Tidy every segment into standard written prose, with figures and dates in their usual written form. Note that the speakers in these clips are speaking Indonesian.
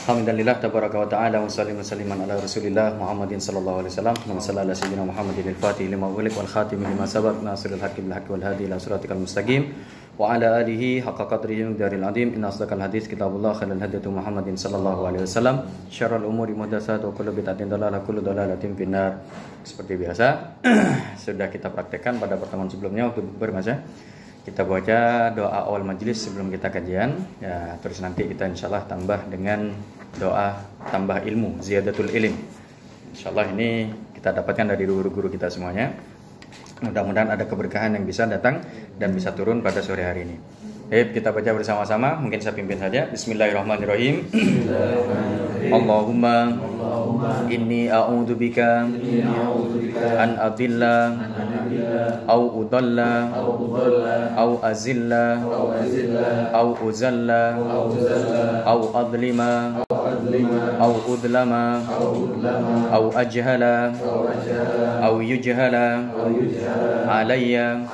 Alhamdulillah tabaraka wa ta'ala wa sallim salliman ala Rasulillah Muhammadin sallallahu alaihi wasallam. Wa sallallahu ala sayyidina Muhammadin al-Fatih lima ughliq wal khatim lima sabaq nasiril haqqi bil haqqi wal hadi ila siratikal mustaqim wa ala alihi haqqa qadrihi daril azim. Inna asdaqal hadits kitabullah khairul hadits Muhammadin sallallahu alaihi wasallam. Syarrul umuri muhdatsat wa kullu bid'atin dalalah kullu dalalatin finnar. Seperti biasa sudah kita praktekkan pada pertemuan sebelumnya waktu bermasa. Kita baca doa awal majelis sebelum kita kajian ya, terus nanti kita insyaallah tambah dengan doa tambah ilmu, ziyadatul ilm. Insyaallah ini kita dapatkan dari guru-guru kita semuanya. Mudah-mudahan ada keberkahan yang bisa datang dan bisa turun pada sore hari ini. Baik, kita baca bersama-sama. Mungkin saya pimpin saja. Bismillahirrahmanirrahim. Allahumma inni a'udzubika an adilla au udalla au azilla au uzalla au adlima au udlama au ajhala au yujhala alayya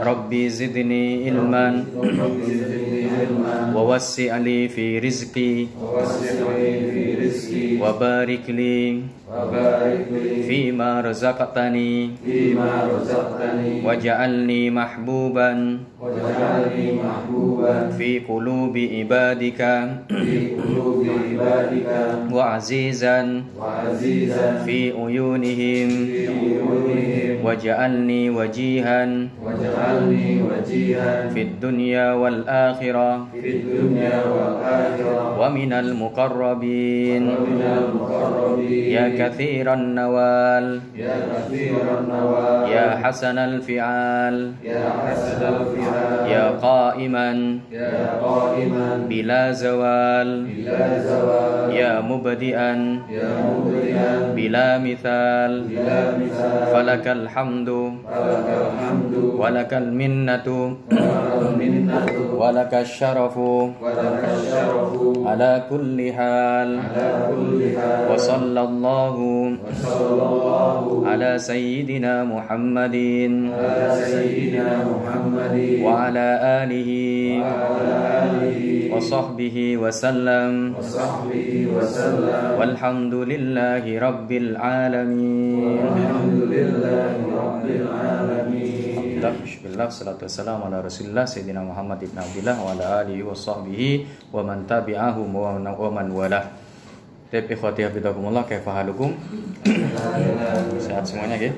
rabbi zidni ilman wa wasi' li fi rizqi wa barik li fima razaqtani waj'alni mahbuban fi qulubi ibadika wa azizan fi uyunihim waj'alni wajihan fid dunya wal akhirah wa minal muqarrabin ya kathiran nawal ya hasanal fi'al ya qa'iman bila zawal ya mubdi'an bila mithal falakal hamdu walakal minnatu walakal syarafu ala kulli hal wa sallallahu ala sayyidina Muhammadin wa ala alihi wa sahbihi wa sallam walhamdulillahi rabbil alamin. Bismillah, salatu wassalamu ala rasulillah sayyidina Muhammad ibn Abdillah wa ala alihi wa sahbihi wa man tabi'ahum wa man walah. Tapi khotiyah bidakumullah kaifahalukum. Sehat semuanya ya.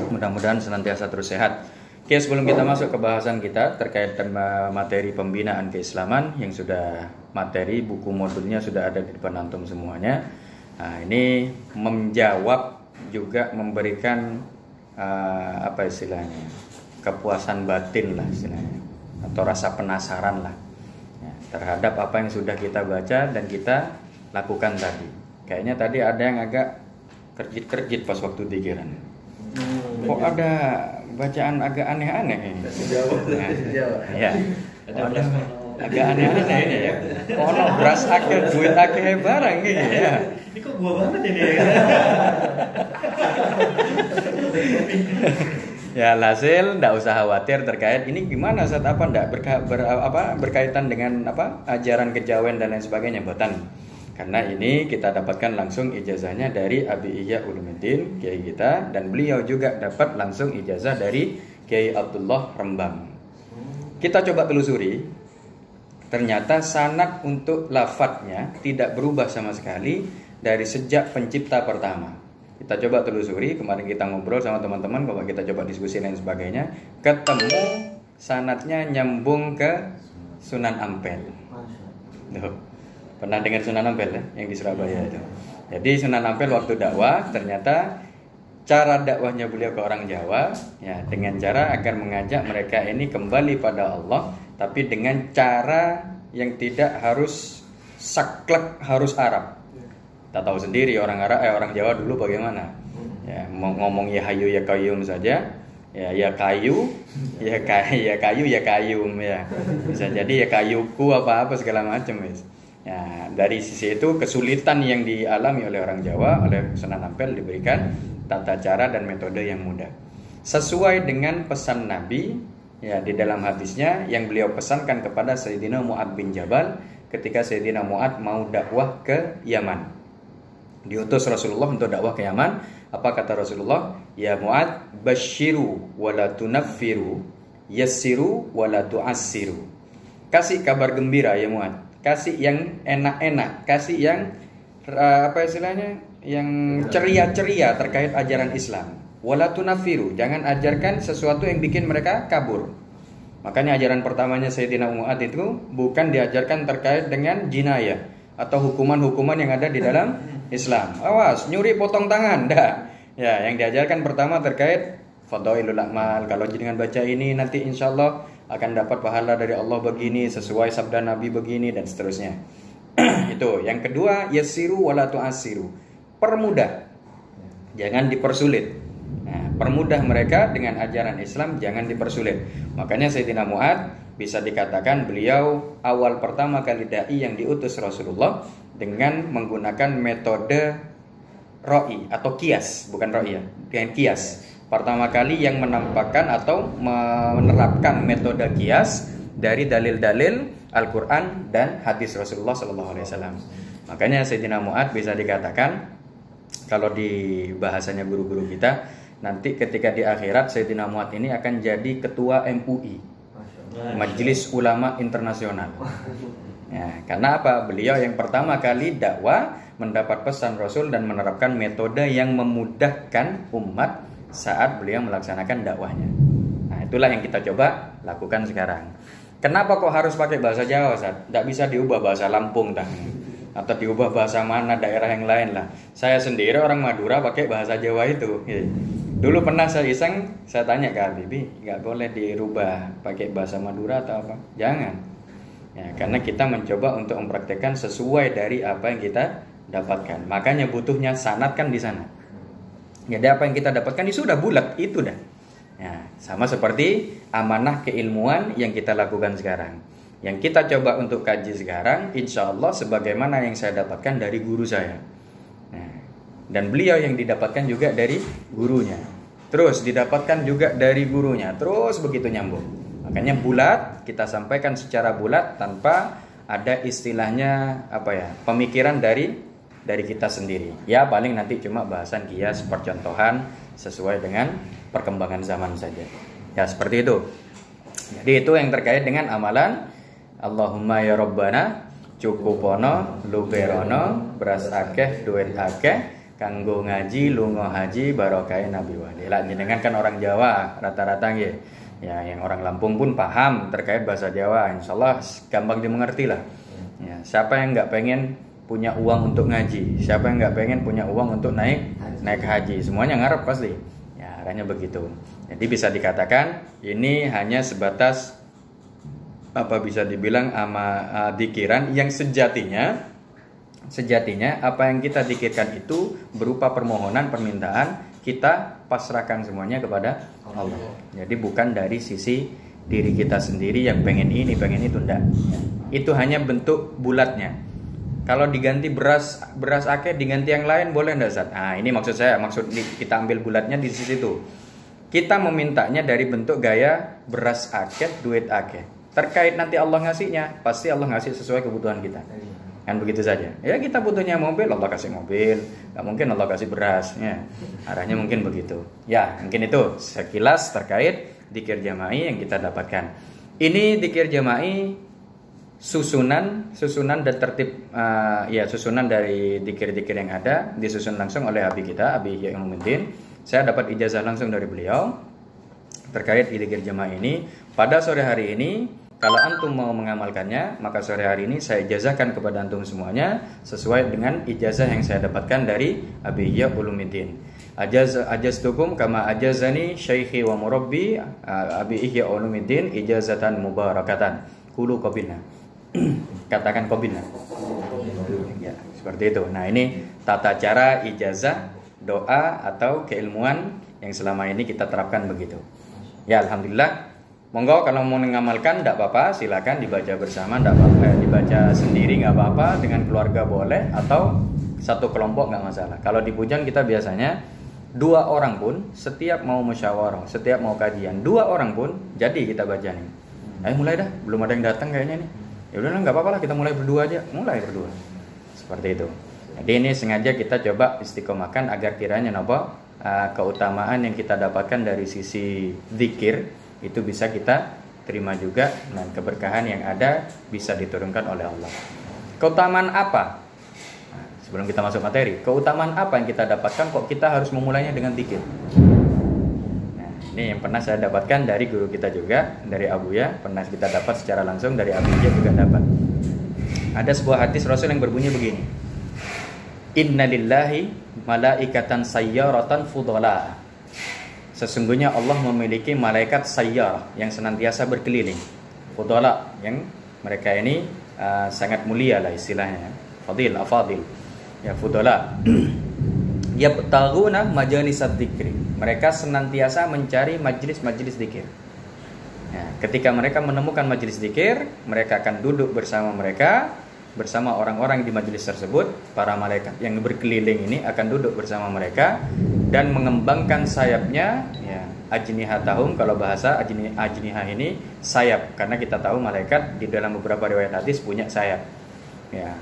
Mudah-mudahan senantiasa terus sehat. Oke, sebelum kita masuk ke bahasan kita terkait dengan materi pembinaan keislaman yang sudah materi buku modulnya sudah ada di depan antum semuanya. Nah, ini menjawab juga memberikan apa istilahnya? Kepuasan batin lah istilahnya atau rasa penasaran lah ya, terhadap apa yang sudah kita baca dan kita lakukan tadi. Kayaknya tadi ada yang agak kerjit-kerjit pas waktu dikiran. Kok ada bacaan agak aneh-aneh ini? Ya. Ada agak aneh-aneh ini ya. Ono beras akeh, duit akeh barang ini ya. Ini kok gua banget ini ya. Ya, hasil enggak usah khawatir terkait ini gimana saat apa enggak berkaitan dengan apa ajaran kejawen dan lain sebagainya botan. Karena ini kita dapatkan langsung ijazahnya dari Abi Ihya Ulumuddin Kiai kita dan beliau juga dapat langsung ijazah dari Kiai Abdullah Rembang. Kita coba telusuri. Ternyata sanad untuk lafadznya tidak berubah sama sekali dari sejak pencipta pertama. Kita coba telusuri, kemarin kita ngobrol sama teman-teman, kalau kita coba diskusi dan sebagainya, ketemu sanadnya nyambung ke Sunan Ampel. Loh, pernah dengar Sunan Ampel ya, yang di Surabaya itu. Jadi Sunan Ampel waktu dakwah, ternyata cara dakwahnya beliau ke orang Jawa, ya dengan cara agar mengajak mereka ini kembali pada Allah, tapi dengan cara yang tidak harus saklek, harus Arab. Kita tahu sendiri orang Jawa dulu bagaimana. Ya, ngomong ya hayu ya qayyum saja. Ya kayu, ya kayu ya kayum ya. Bisa jadi ya kayuku apa segala macam wis. Ya, dari sisi itu kesulitan yang dialami oleh orang Jawa, oleh Sunan Ampel diberikan tata cara dan metode yang mudah. Sesuai dengan pesan Nabi ya di dalam hadisnya yang beliau pesankan kepada Sayyidina Mu'adz bin Jabal, ketika Sayyidina Mu'adz mau dakwah ke Yaman. Diutus Rasulullah untuk dakwah ke Yaman. Apa kata Rasulullah? Ya Mu'adz, basyiru wala tunaffiru, yassiru wala tu'assiru. Kasih kabar gembira ya Mu'adz. Kasih yang enak-enak, kasih yang apa istilahnya? Yang ceria-ceria terkait ajaran Islam. Wala tunaffiru, jangan ajarkan sesuatu yang bikin mereka kabur. Makanya ajaran pertamanya Sayyidina Mu'adz itu bukan diajarkan terkait dengan jinayah atau hukuman-hukuman yang ada di dalam Islam. Awas, nyuri potong tangan, dah. Ya, yang diajarkan pertama terkait fadhailul a'mal. Kalau dengan baca ini nanti insya Allah akan dapat pahala dari Allah begini, sesuai sabda Nabi begini dan seterusnya. Itu. Yang kedua, yassiru wala tu'assiru. Permudah. Jangan dipersulit. Nah, permudah mereka dengan ajaran Islam, jangan dipersulit. Makanya Sayyidina Mu'adz bisa dikatakan beliau awal pertama kali dai yang diutus Rasulullah dengan menggunakan metode ro'i atau kias, bukan ro'i ya, dengan kias. Pertama kali yang menampakkan atau menerapkan metode kias dari dalil-dalil Al-Quran dan hadis Rasulullah SAW. Makanya Sayyidina Mu'adz bisa dikatakan kalau di bahasanya guru-guru kita, nanti ketika di akhirat Sayyidina Mu'adz ini akan jadi ketua MUI, Majelis Ulama Internasional. Ya, karena apa? Beliau yang pertama kali dakwah, mendapat pesan Rasul dan menerapkan metode yang memudahkan umat saat beliau melaksanakan dakwahnya. Nah, itulah yang kita coba lakukan sekarang. Kenapa kok harus pakai bahasa Jawa, Ustaz? Tidak bisa diubah bahasa Lampung tak? Atau diubah bahasa mana daerah yang lain lah. Saya sendiri orang Madura pakai bahasa Jawa itu. Dulu pernah saya iseng, saya tanya ke Habibie, nggak boleh dirubah pakai bahasa Madura atau apa? Jangan. Ya, karena kita mencoba untuk mempraktekkan sesuai dari apa yang kita dapatkan. Makanya butuhnya sanad kan di sana. Jadi apa yang kita dapatkan ini sudah bulat itu dah. Ya, sama seperti amanah keilmuan yang kita lakukan sekarang. Yang kita coba untuk kaji sekarang, insya Allah sebagaimana yang saya dapatkan dari guru saya. Nah, dan beliau yang didapatkan juga dari gurunya. Terus didapatkan juga dari gurunya. Terus begitu nyambung. Makanya bulat, kita sampaikan secara bulat tanpa ada istilahnya apa ya, pemikiran dari kita sendiri. Ya paling nanti cuma bahasan kias, percontohan sesuai dengan perkembangan zaman saja. Ya seperti itu. Jadi itu yang terkait dengan amalan. Allahumma ya Rabbana cukupono luberono beras akeh duit akeh kanggo ngaji lunga haji barokai nabi wali. Lah jenengan kan orang Jawa rata-rata nggih. Ya yang orang Lampung pun paham terkait bahasa Jawa. Insyaallah gampang dimengerti lah. Ya, siapa yang nggak pengen punya uang untuk ngaji? Siapa yang nggak pengen punya uang untuk naik haji? Semuanya ngarep pasti. Ya arahnya begitu. Jadi bisa dikatakan ini hanya sebatas apa bisa dibilang dikiran yang sejatinya apa yang kita dikirkan itu berupa permohonan, permintaan, kita pasrahkan semuanya kepada Allah. Jadi bukan dari sisi diri kita sendiri yang pengen ini, pengen itu, enggak. Itu hanya bentuk bulatnya. Kalau diganti beras akeh diganti yang lain boleh enggak, Ustaz? Nah, ini maksud saya, kita ambil bulatnya di sisi itu. Kita memintanya dari bentuk gaya beras akeh, duit akeh. Terkait nanti Allah ngasihnya, pasti Allah ngasih sesuai kebutuhan kita. Kan begitu saja. Ya kita butuhnya mobil, Allah kasih mobil. Gak mungkin Allah kasih beras. Ya, arahnya mungkin begitu. Ya mungkin itu sekilas terkait dzikir jama'i yang kita dapatkan. Ini dzikir jama'i susunan dan tertib susunan dari dzikir-dzikir yang ada disusun langsung oleh Habib kita, Habib Ihya Ulumuddin. Saya dapat ijazah langsung dari beliau terkait dzikir jama'i ini. Pada sore hari ini, kalau antum mau mengamalkannya, maka sore hari ini saya ijazahkan kepada antum semuanya sesuai dengan ijazah yang saya dapatkan dari Habib Ihya Ulumuddin. Ajaztukum kama ajazani syaikhi wa murabbi Habib Ihya Ulumuddin ijazatan mubarakatan. Qulu qabilna. Katakan qabilna. Ya, seperti itu. Nah, ini tata cara ijazah doa atau keilmuan yang selama ini kita terapkan begitu. Ya, alhamdulillah. Monggo kalau mau mengamalkan tidak apa-apa, silakan dibaca bersama, tidak apa-apa, dibaca sendiri nggak apa-apa, dengan keluarga boleh, atau satu kelompok nggak masalah. Kalau di Pujan kita biasanya 2 orang pun setiap mau musyawarah, setiap mau kajian, 2 orang pun jadi kita baca nih. Ayo mulai dah, belum ada yang datang kayaknya nih. Ya udah nggak apa-apa lah, kita mulai berdua aja, mulai berdua. Seperti itu. Jadi ini sengaja kita coba istiqomahkan agar kiranya keutamaan yang kita dapatkan dari sisi zikir itu bisa kita terima juga, dan keberkahan yang ada bisa diturunkan oleh Allah. Keutamaan apa? Nah, sebelum kita masuk materi, keutamaan apa yang kita dapatkan kok kita harus memulainya dengan zikir? Ini yang pernah saya dapatkan dari guru kita juga, dari Abuya, pernah kita dapat secara langsung dari Abuya juga dapat. Ada sebuah hadis Rasul yang berbunyi begini. Innalillahi malaikatan sayyaratan fudala. Sesungguhnya Allah memiliki malaikat sayyarah yang senantiasa berkeliling. Fudala, yang mereka ini sangat mulia lah istilahnya. Fadil, afadil. Ya, fudala. Yabtaguna majalisat dzikri. Mereka senantiasa mencari majelis-majelis zikir. Nah, ketika mereka menemukan majelis zikir, mereka akan duduk bersama orang-orang di majelis tersebut. Para malaikat yang berkeliling ini akan duduk bersama mereka dan mengembangkan sayapnya, ya, ajnihatahum, kalau bahasa ajnihah ini sayap, karena kita tahu malaikat di dalam beberapa riwayat hadis punya sayap. Ya.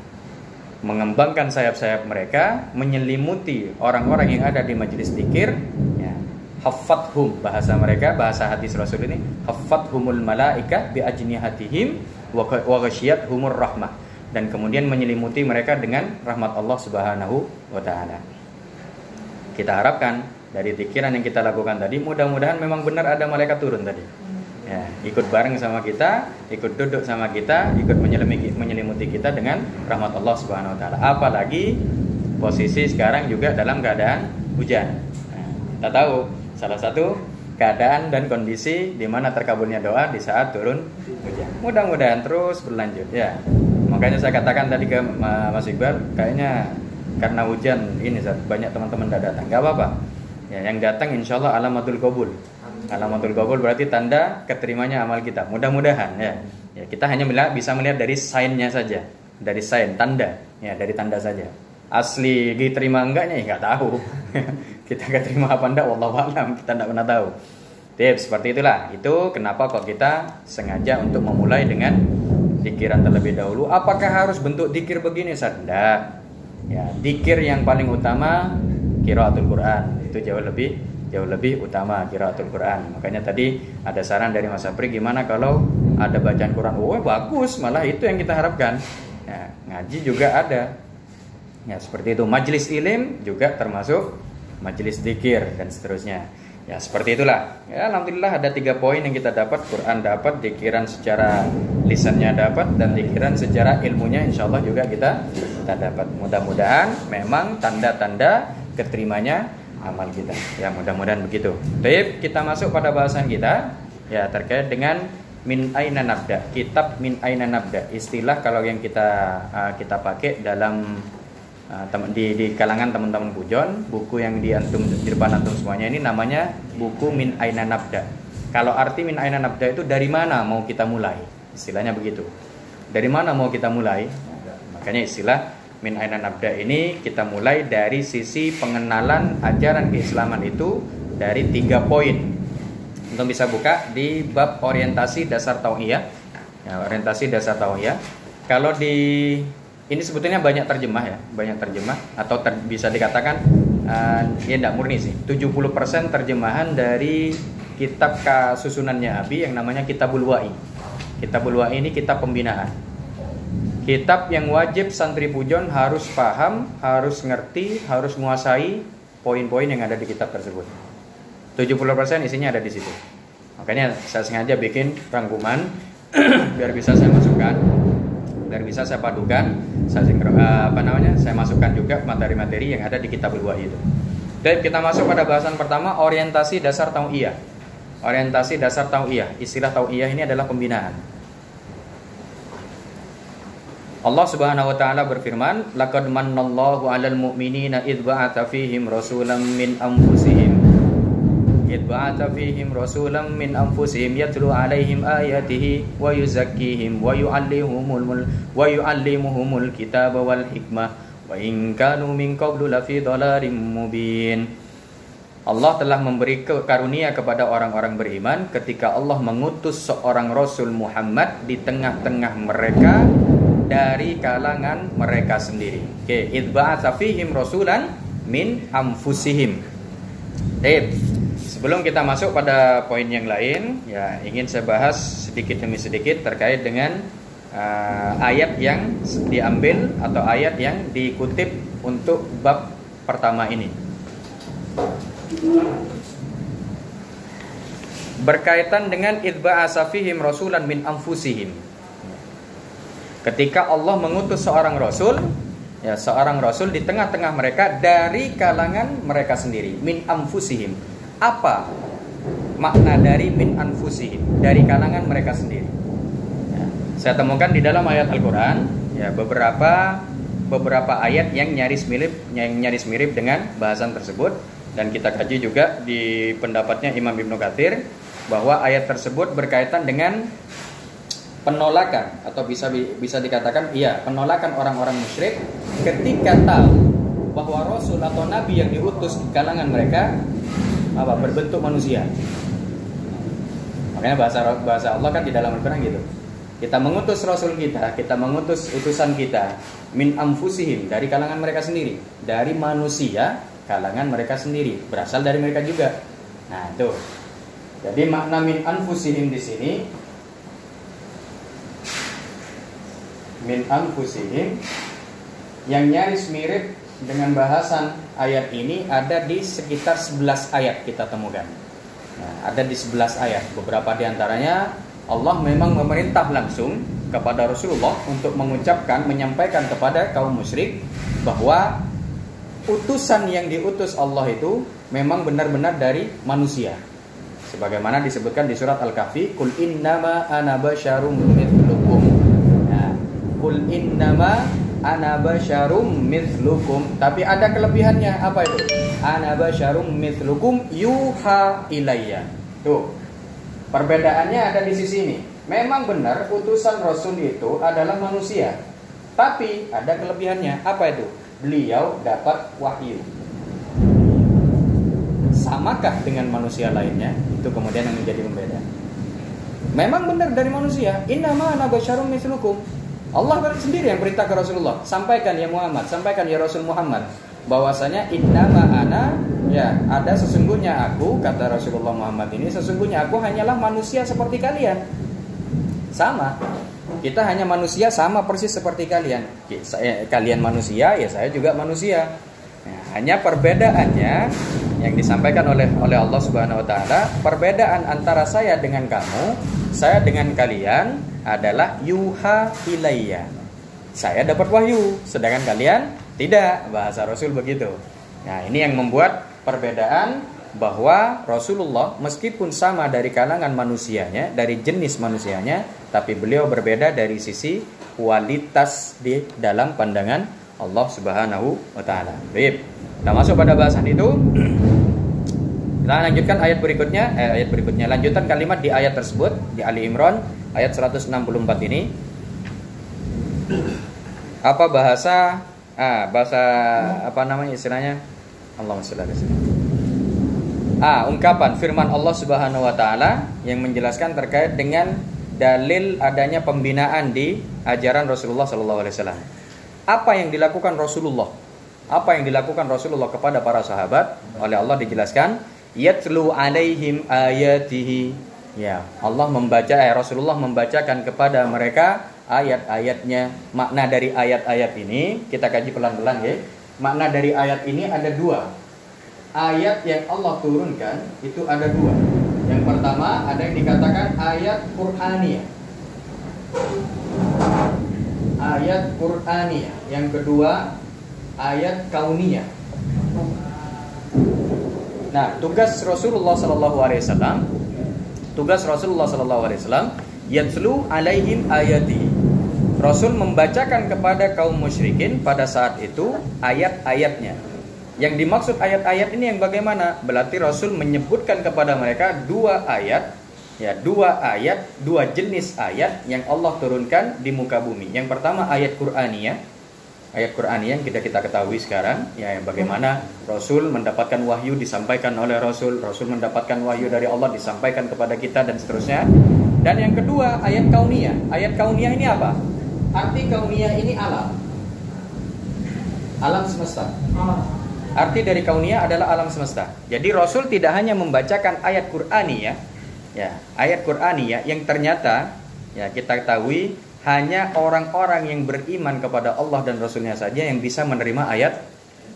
Mengembangkan sayap-sayap mereka, menyelimuti orang-orang yang ada di majelis zikir, ya. Haffathum, bahasa mereka, bahasa hadis Rasul ini, haffathumul malaikah bi ajnihatihim wa ghashiyathumur rahmah, dan kemudian menyelimuti mereka dengan rahmat Allah Subhanahu wa taala. Kita harapkan dari pikiran yang kita lakukan tadi, mudah-mudahan memang benar ada malaikat turun tadi. Ya, ikut bareng sama kita, ikut duduk sama kita, ikut menyelimuti kita dengan rahmat Allah Subhanahu wa taala. Apalagi posisi sekarang juga dalam keadaan hujan. Nah, kita tahu salah satu keadaan dan kondisi di mana terkabulnya doa di saat turun hujan. Mudah-mudahan terus berlanjut ya. Makanya saya katakan tadi ke Mas Iqbal, kayaknya karena hujan ini banyak teman-teman tidak datang. Enggak apa-apa. Ya, yang datang insyaallah alamatul qabul. Alamatul qabul berarti tanda keterimanya amal kita. Mudah-mudahan ya. Ya, kita hanya bisa melihat dari sign-nya saja. Dari sign, tanda. Ya, dari tanda saja. Asli diterima enggaknya ya enggak tahu. Kita keterima apa enggak wallahu a'lam, kita enggak pernah tahu. Tips seperti itulah. Itu kenapa kok kita sengaja untuk memulai dengan zikiran terlebih dahulu. Apakah harus bentuk zikir begini? Enggak. Ya, zikir yang paling utama qiraatul Quran. Itu jauh lebih utama qiraatul Quran. Makanya tadi ada saran dari Mas Sapri, gimana kalau ada bacaan Quran? Oh, bagus, malah itu yang kita harapkan. Ya, ngaji juga ada. Ya, seperti itu. Majelis ilim juga termasuk majelis zikir dan seterusnya. Ya, seperti itulah. Ya, alhamdulillah ada 3 poin yang kita dapat. Quran dapat, zikiran secara lisannya dapat, dan zikiran secara ilmunya insyaallah juga kita dapat. Mudah-mudahan memang tanda-tanda keterimanya amal kita. Ya, mudah-mudahan begitu. Baik, kita masuk pada bahasan kita ya terkait dengan min aina nabda. Kitab min aina nabda. Istilah kalau yang kita pakai dalam di kalangan teman-teman Pujon, buku yang di depan antum semuanya ini namanya buku min aina nabda. Kalau arti min aina nabda itu dari mana mau kita mulai? Istilahnya begitu. Dari mana mau kita mulai? Makanya istilah min aina nabda ini kita mulai dari sisi pengenalan ajaran keislaman itu dari 3 poin. Untuk bisa buka di bab orientasi dasar tauhiyah. Ya, orientasi dasar tauhiyah. Kalau di ini sebetulnya banyak terjemah atau bisa dikatakan ya tidak murni sih. 70% terjemahan dari kitab susunannya Abi yang namanya Kitabul Wa'i. Kitabul Wa'i ini kitab pembinaan. Kitab yang wajib santri Pujon harus paham, harus ngerti, harus menguasai poin-poin yang ada di kitab tersebut. 70% isinya ada di situ. Makanya saya sengaja bikin rangkuman biar bisa saya masukkan, biar bisa saya padukan, saya masukkan juga materi-materi yang ada di Kitabul Wa'i itu. Dan kita masuk pada bahasan pertama, orientasi dasar tauhiyah. Orientasi dasar tauhiyah. Istilah tauhiyah ini adalah pembinaan. Allah Subhanahu wa taala berfirman, "Laqad mannallahu 'alal mu'minina idz ba'atsa fihim rasulan min anfusihim." Idz ba'atsa fihim rasulan min anfusihim yatlu 'alaihim ayatihi wa yuzakkihim wa yu'allimuhumul kitaba wal hikmah wa in kanu min qablu lafi dhalalin mubin. Allah telah memberi karunia kepada orang-orang beriman ketika Allah mengutus seorang Rasul Muhammad di tengah-tengah mereka dari kalangan mereka sendiri. Oke, idz ba'atsa fihim rasulan min anfusihim. Sebelum kita masuk pada poin yang lain, ya ingin saya bahas sedikit demi sedikit terkait dengan ayat yang diambil atau ayat yang dikutip untuk bab pertama ini. Berkaitan dengan idz ba'atsa fihim rasulan min anfusihim. Ketika Allah mengutus seorang rasul, ya seorang rasul di tengah-tengah mereka dari kalangan mereka sendiri, min anfusihim. Apa makna dari min anfusihim? Dari kalangan mereka sendiri. Ya, saya temukan di dalam ayat Al-Qur'an ya beberapa ayat yang nyaris mirip dengan bahasan tersebut, dan kita kaji juga di pendapatnya Imam Ibnu Katsir bahwa ayat tersebut berkaitan dengan penolakan atau bisa dikatakan penolakan orang-orang musyrik ketika tahu bahwa rasul atau nabi yang diutus di kalangan mereka berbentuk manusia. Makanya bahasa Allah kan di dalam Al-Qur'an gitu. Kita mengutus rasul kita mengutus utusan kita min anfusihim, dari kalangan mereka sendiri, dari manusia kalangan mereka sendiri, berasal dari mereka juga. Nah, itu. Jadi makna min anfusihim di sini, min anfusihim yang nyaris mirip dengan bahasan ayat ini ada di sekitar 11 ayat kita temukan. Nah, ada di 11 ayat. Beberapa di antaranya Allah memang memerintah langsung kepada Rasulullah untuk menyampaikan kepada kaum musyrik bahwa utusan yang diutus Allah itu memang benar-benar dari manusia. Sebagaimana disebutkan di surat Al-Kahfi, "Qul innama ana basyarum mithlukum." Nah, "Qul innama ana basyarum mithlukum." Tapi ada kelebihannya, apa itu? Ana basyarum mithlukum yuha ilayya. Tuh. Perbedaannya ada di sisi ini. Memang benar utusan Rasul itu adalah manusia, tapi ada kelebihannya. Apa itu? Beliau dapat wahyu. Samakah dengan manusia lainnya? Itu kemudian yang menjadi pembeda. Memang benar dari manusia. Innama ana basyarum mithlukum. Allah sendiri yang perintah ke Rasulullah, sampaikan ya Muhammad, sampaikan ya Rasul Muhammad, bahwasanya innama ana, ya ada sesungguhnya aku, kata Rasulullah Muhammad ini, sesungguhnya aku hanyalah manusia seperti kalian. Sama. Kita hanya manusia, sama persis seperti kalian. Kalian manusia, ya saya juga manusia. Nah, hanya perbedaannya yang disampaikan oleh Allah Subhanahu wa taala, perbedaan antara saya dengan kamu, saya dengan kalian adalah yuha ilayya. Saya dapat wahyu, sedangkan kalian tidak. Bahasa Rasul begitu. Nah, ini yang membuat perbedaan bahwa Rasulullah meskipun sama dari kalangan manusianya, dari jenis manusianya, tapi beliau berbeda dari sisi kualitas di dalam pandangan Allah Subhanahu wa taala. Baik. Kita masuk pada bahasan itu. Kita lanjutkan ayat berikutnya. Lanjutan kalimat di ayat tersebut di Ali Imran ayat 164 ini. Apa bahasa apa namanya istilahnya? Allahumma shalli alaihi wasallam. Ungkapan firman Allah Subhanahu wa taala yang menjelaskan terkait dengan dalil adanya pembinaan di ajaran Rasulullah sallallahu alaihi wasallam. Apa yang dilakukan Rasulullah? Apa yang dilakukan Rasulullah kepada para sahabat? Oleh Allah dijelaskan, yatlu alaihim ayatihi. Ya, Rasulullah membacakan kepada mereka ayat-ayatnya. Makna dari ayat-ayat ini kita kaji pelan-pelan ya. Makna dari ayat ini ada dua. Ayat yang Allah turunkan itu ada dua. Yang pertama ada yang dikatakan ayat Qur'aniyah. Ayat Qur'aniyah. Yang kedua ayat kauniyah. Nah, tugas Rasulullah sallallahu alaihi wasallam yatslu alaihim ayati. Rasul membacakan kepada kaum musyrikin pada saat itu ayat-ayatnya. Yang dimaksud ayat-ayat ini yang bagaimana? Berarti Rasul menyebutkan kepada mereka dua jenis ayat yang Allah turunkan di muka bumi. Yang pertama ayat Qur'aniyah, Ayat Qur'aniyah yang kita ketahui sekarang, ya bagaimana Rasul mendapatkan wahyu disampaikan oleh Rasul, Rasul mendapatkan wahyu dari Allah disampaikan kepada kita dan seterusnya. Dan yang kedua, ayat kauniyah. Ayat kauniyah ini apa? Arti kauniyah ini alam. Alam semesta. Arti dari kauniyah adalah alam semesta. Jadi Rasul tidak hanya membacakan ayat Qur'aniyah, ya, ayat Qur'aniyah yang ternyata ya kita ketahui hanya orang-orang yang beriman kepada Allah dan Rasulnya saja yang bisa menerima ayat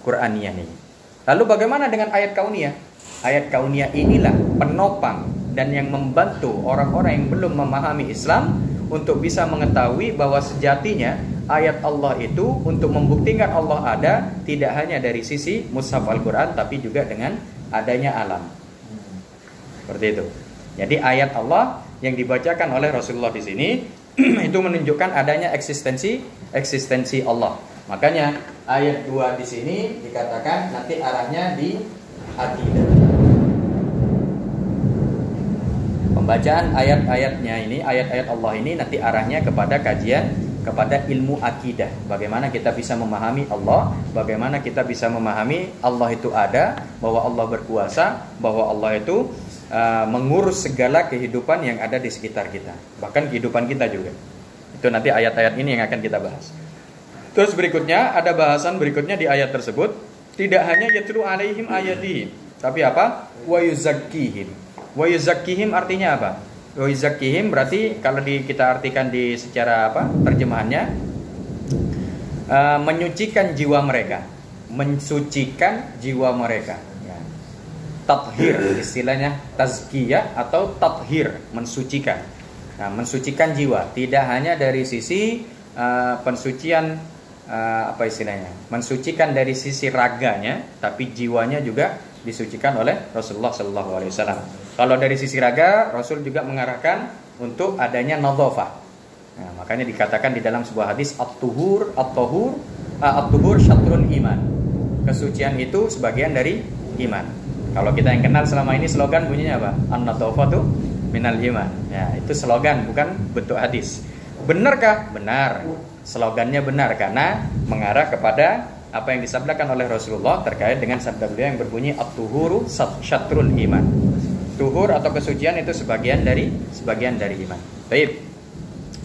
Qur'aniyah ini. Lalu bagaimana dengan ayat kauniyah? Ayat kauniyah inilah penopang dan yang membantu orang-orang yang belum memahami Islam untuk bisa mengetahui bahwa sejatinya ayat Allah itu untuk membuktikan Allah ada tidak hanya dari sisi mushaf Al-Quran tapi juga dengan adanya alam. Seperti itu. Jadi ayat Allah yang dibacakan oleh Rasulullah di sini itu menunjukkan adanya eksistensi Allah. Makanya ayat 2 di sini dikatakan nanti arahnya di akidah. Pembacaan ayat-ayatnya ini, ayat-ayat Allah ini nanti arahnya kepada kajian kepada ilmu akidah. Bagaimana kita bisa memahami Allah, bagaimana kita bisa memahami Allah itu ada, bahwa Allah berkuasa, bahwa Allah itu mengurus segala kehidupan yang ada di sekitar kita, bahkan kehidupan kita juga. Itu nanti ayat-ayat ini yang akan kita bahas. Terus berikutnya ada bahasan berikutnya di ayat tersebut, tidak hanya yatlu alaihim ayatihi, tapi apa? Wa yuzakkihim. Wa yuzakkihim artinya apa? Wa yuzakkihim berarti kalau kita artikan di secara apa? Terjemahannya menyucikan jiwa mereka, mensucikan jiwa mereka. Tathir istilahnya tazkiyah atau tathir, mensucikan. Nah, mensucikan jiwa tidak hanya dari sisi pensucian apa istilahnya? Mensucikan dari sisi raganya, tapi jiwanya juga disucikan oleh Rasulullah sallallahu alaihi wasallam. Kalau dari sisi raga, Rasul juga mengarahkan untuk adanya nadhafah. Nah, makanya dikatakan di dalam sebuah hadis at-tuhur syatrul iman. Kesucian itu sebagian dari iman. Kalau kita yang kenal selama ini slogan bunyinya apa? An-nadhafatu minal iman. Ya, itu slogan bukan bentuk hadis. Benarkah? Benar. Slogannya benar karena mengarah kepada apa yang disabdakan oleh Rasulullah terkait dengan sabda beliau yang berbunyi at-tuhuru syatrul iman. Tuhur atau kesucian itu sebagian dari iman. Baik.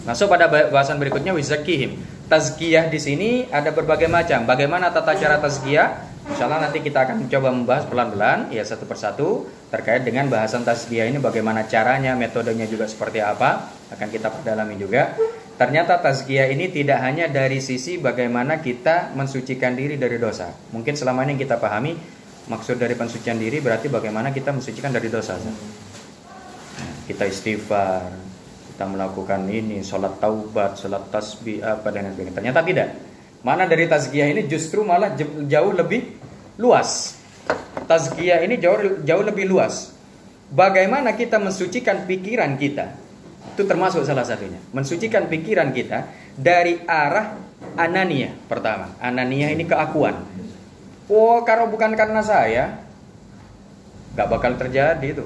Masuk pada bahasan berikutnya wizakkihim. Tazkiyah di sini ada berbagai macam. Bagaimana tata cara tazkiyah? Insyaallah nanti kita akan mencoba membahas pelan-pelan ya satu persatu terkait dengan bahasan tazkiyah ini, bagaimana caranya, metodenya juga seperti apa, akan kita perdalami juga. Ternyata tazkiyah ini tidak hanya dari sisi bagaimana kita mensucikan diri dari dosa. Mungkin selama ini kita pahami maksud dari pensucian diri berarti bagaimana kita mensucikan dari dosa. Kita istighfar, kita melakukan ini, sholat taubat, sholat tasbih, apa dan sebagainya. Ternyata tidak. Mana dari tazkiyah ini justru malah jauh lebih luas. Tazkiyah ini jauh lebih luas. Bagaimana kita mensucikan pikiran kita? Itu termasuk salah satunya. Mensucikan pikiran kita dari arah ananiyah pertama. Ananiyah ini keakuan. Oh, kalau bukan karena saya, gak bakal terjadi itu.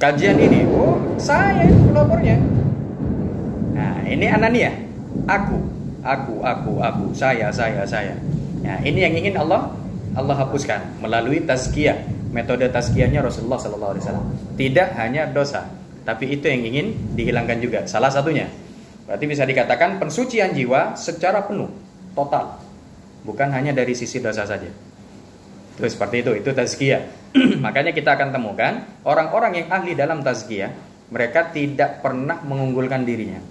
Kajian ini, oh saya pelopornya. Nah, ini ananiyah. Aku, saya. Nah, ini yang ingin Allah hapuskan melalui tazkiyah. Metode tazkiyahnya Rasulullah sallallahu alaihi wasallam. Tidak hanya dosa, tapi itu yang ingin dihilangkan juga. Salah satunya. Berarti bisa dikatakan pensucian jiwa secara penuh, total. Bukan hanya dari sisi dosa saja. Itu seperti itu tazkiyah. Makanya kita akan temukan orang-orang yang ahli dalam tazkiyah, mereka tidak pernah mengunggulkan dirinya.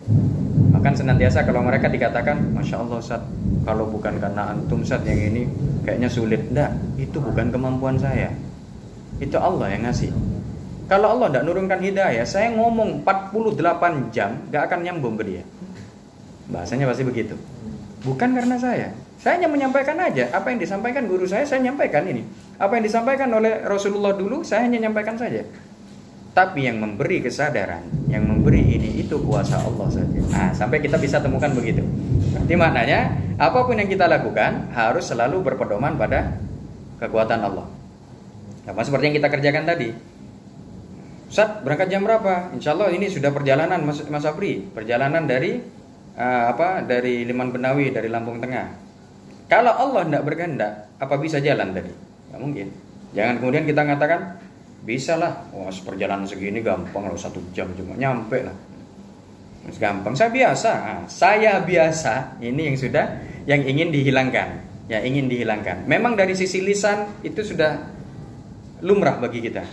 Bahkan senantiasa kalau mereka dikatakan, Masya Allah Ustaz, kalau bukan karena antum Ustaz yang ini kayaknya sulit. Enggak, itu bukan kemampuan saya, itu Allah yang ngasih. Kalau Allah tidak nurunkan hidayah, saya ngomong 48 jam gak akan nyambung ke dia. Bahasanya pasti begitu. Bukan karena saya hanya menyampaikan aja. Apa yang disampaikan guru saya nyampaikan ini. Apa yang disampaikan oleh Rasulullah dulu, saya hanya nyampaikan saja. Tapi yang memberi kesadaran, yang memberi ini, itu kuasa Allah saja. Nah, sampai kita bisa temukan begitu. Berarti maknanya, apapun yang kita lakukan harus selalu berpedoman pada kekuatan Allah. Sama seperti yang kita kerjakan tadi. Ustaz, berangkat jam berapa? Insya Allah ini sudah perjalanan Mas Afri. Perjalanan dari dari Liman Benawi, dari Lampung Tengah. Kalau Allah tidak berkehendak, apa bisa jalan tadi? Nggak mungkin. Jangan kemudian kita mengatakan bisa lah, perjalanan segini gampang lah, 1 jam cuma nyampe lah. Gampang, saya biasa. Ini yang ingin dihilangkan, ya ingin dihilangkan. Memang dari sisi lisan itu sudah lumrah bagi kita.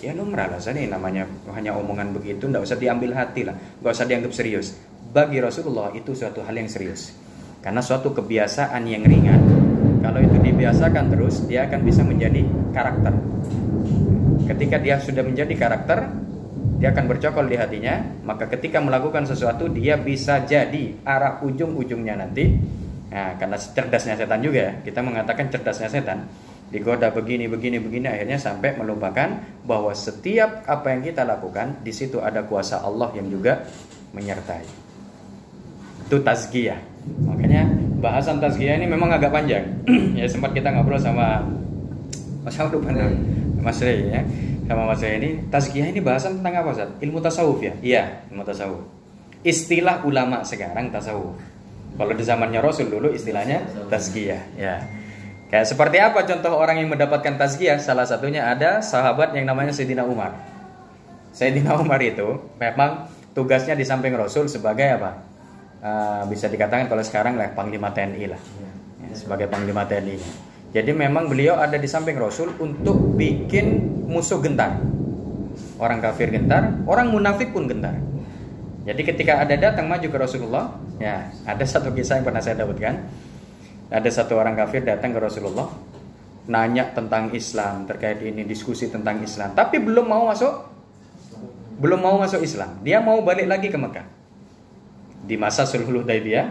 Ya lumrah lah, ini namanya hanya omongan begitu, nggak usah diambil hati lah, nggak usah dianggap serius. Bagi Rasulullah itu suatu hal yang serius, karena suatu kebiasaan yang ringan. Kalau itu dibiasakan terus, dia akan bisa menjadi karakter. Ketika dia sudah menjadi karakter, dia akan bercokol di hatinya. Maka ketika melakukan sesuatu, dia bisa jadi arah ujung-ujungnya nanti. Nah, karena cerdasnya setan juga ya, kita mengatakan cerdasnya setan, digoda begini, akhirnya sampai melupakan bahwa setiap apa yang kita lakukan, di situ ada kuasa Allah yang juga menyertai. Itu tazkiyah. Makanya bahasan tazkiyah ini memang agak panjang. Ya sempat kita ngobrol sama Mas Rey ya. Sama Mas Rey ini, tazkiyah ini bahasan tentang apa, Ustaz? Ilmu tasawuf ya? Iya, ilmu tasawuf. Istilah ulama sekarang tasawuf. Kalau di zamannya Rasul dulu istilahnya tazkiyah, ya. Kayak seperti apa contoh orang yang mendapatkan tazkiyah? Salah satunya ada sahabat yang namanya Sayyidina Umar. Sayyidina Umar itu memang tugasnya di samping Rasul sebagai apa? Bisa dikatakan kalau sekarang lah Panglima TNI lah. Ya, sebagai Panglima TNI. Jadi memang beliau ada di samping Rasul untuk bikin musuh gentar. Orang kafir gentar, orang munafik pun gentar. Jadi ketika ada datang maju ke Rasulullah, ya ada satu kisah yang pernah saya dapatkan. Ada satu orang kafir datang ke Rasulullah, nanya tentang Islam, terkait ini, diskusi tentang Islam, tapi belum mau masuk Islam. Dia mau balik lagi ke Mekah. Di masa Sulhul Hudaybiyah,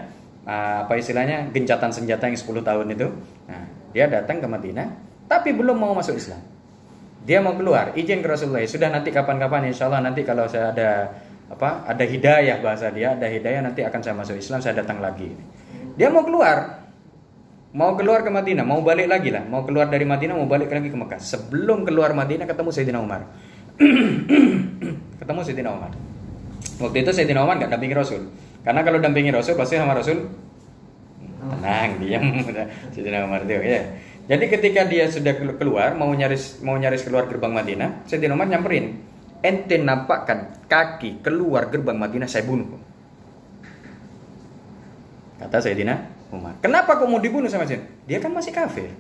apa istilahnya, gencatan senjata yang 10 tahun itu. Nah, dia datang ke Madinah, tapi belum mau masuk Islam. Dia mau keluar, izin ke Rasulullah. Sudah nanti kapan-kapan, insya Allah nanti kalau saya ada hidayah, bahasa dia ada hidayah, nanti akan saya masuk Islam, saya datang lagi. Dia mau keluar ke Madinah, mau balik lagi lah, mau keluar dari Madinah, mau balik lagi ke Mekah. Sebelum keluar Madinah ketemu Sayyidina Umar. Waktu itu Sayyidina Umar nggak dampingi Rasul, karena kalau dampingi Rasul pasti sama Rasul tenang, diam. Sayyidina Umar itu ya. Jadi ketika dia sudah keluar, mau nyaris keluar gerbang Madinah, Sayyidina Umar nyamperin. Ente nampakkan kaki keluar gerbang Madinah, saya bunuh. Kata Sayyidina Umar. Kenapa kau mau dibunuh sama dia? Dia kan masih kafir.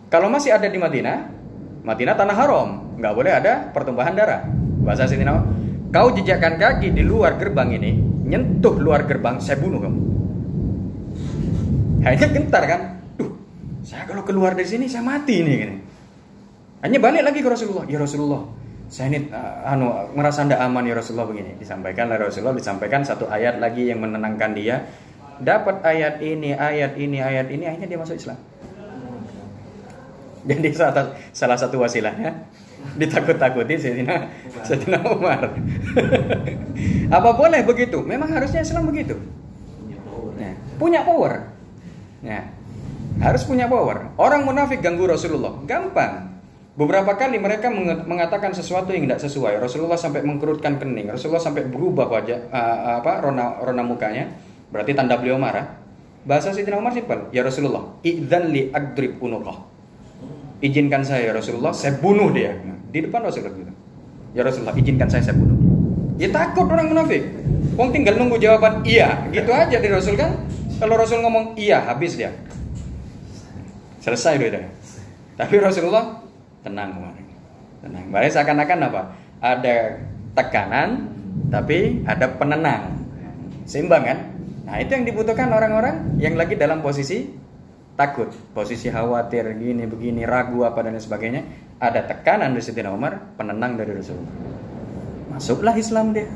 Kalau masih ada di Madinah tanah haram, nggak boleh ada pertumpahan darah. Bahasa Sayyidina Umar, kau jejakkan kaki di luar gerbang ini, nyentuh luar gerbang, saya bunuh kamu. Hanya gentar kan? Saya kalau keluar dari sini saya mati nih. Hanya balik lagi ke Rasulullah. Ya Rasulullah, saya ini merasa tidak aman ya Rasulullah, begini. Disampaikan satu ayat lagi yang menenangkan dia. Dapat ayat ini, akhirnya dia masuk Islam. Jadi salah satu wasilahnya ditakut-takuti Sayyidina Umar. Apa boleh begitu? Memang harusnya Islam begitu. Punya power. Harus punya power. Orang munafik ganggu Rasulullah, gampang. Beberapa kali mereka mengatakan sesuatu yang tidak sesuai. Rasulullah sampai mengkerutkan kening. Rasulullah sampai berubah wajah, rona mukanya. Berarti tanda beliau marah. Bahasa Sayyidina Umar simpel. Ya Rasulullah, idzan li adrib unuqah. Izinkan saya ya Rasulullah, saya bunuh dia. Di depan Rasulullah gitu. Ya Rasulullah, izinkan saya bunuh dia. Ya takut orang munafik. Wong tinggal nunggu jawaban iya, gitu aja di Rasul kan. Kalau Rasul ngomong iya, habis dia. Selesai dia. Tapi Rasulullah tenang kemarin. Tenang. Berarti seakan-akan apa? Ada tekanan, tapi ada penenang. Seimbang kan? Nah, itu yang dibutuhkan orang-orang yang lagi dalam posisi takut, posisi khawatir, begini, ragu apa dan sebagainya. Ada tekanan dari Sayyidina Umar, penenang dari Rasulullah. Masuklah Islam dia.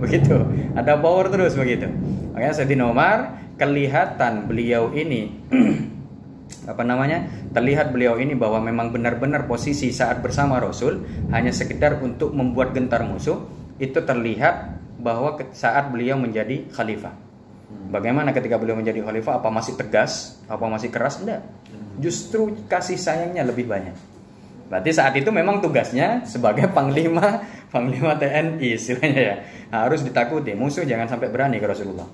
Begitu. Ada power terus begitu. Makanya Sayyidina Umar kelihatan beliau ini terlihat beliau ini bahwa memang benar-benar posisi saat bersama Rasul hanya sekedar untuk membuat gentar musuh. Itu terlihat bahwa saat beliau menjadi khalifah. Bagaimana ketika beliau menjadi khalifah? Apa masih tegas? Apa masih keras? Enggak. Justru kasih sayangnya lebih banyak. Berarti saat itu memang tugasnya sebagai panglima TNI istilahnya ya. harus ditakuti. Musuh jangan sampai berani ke Rasulullah.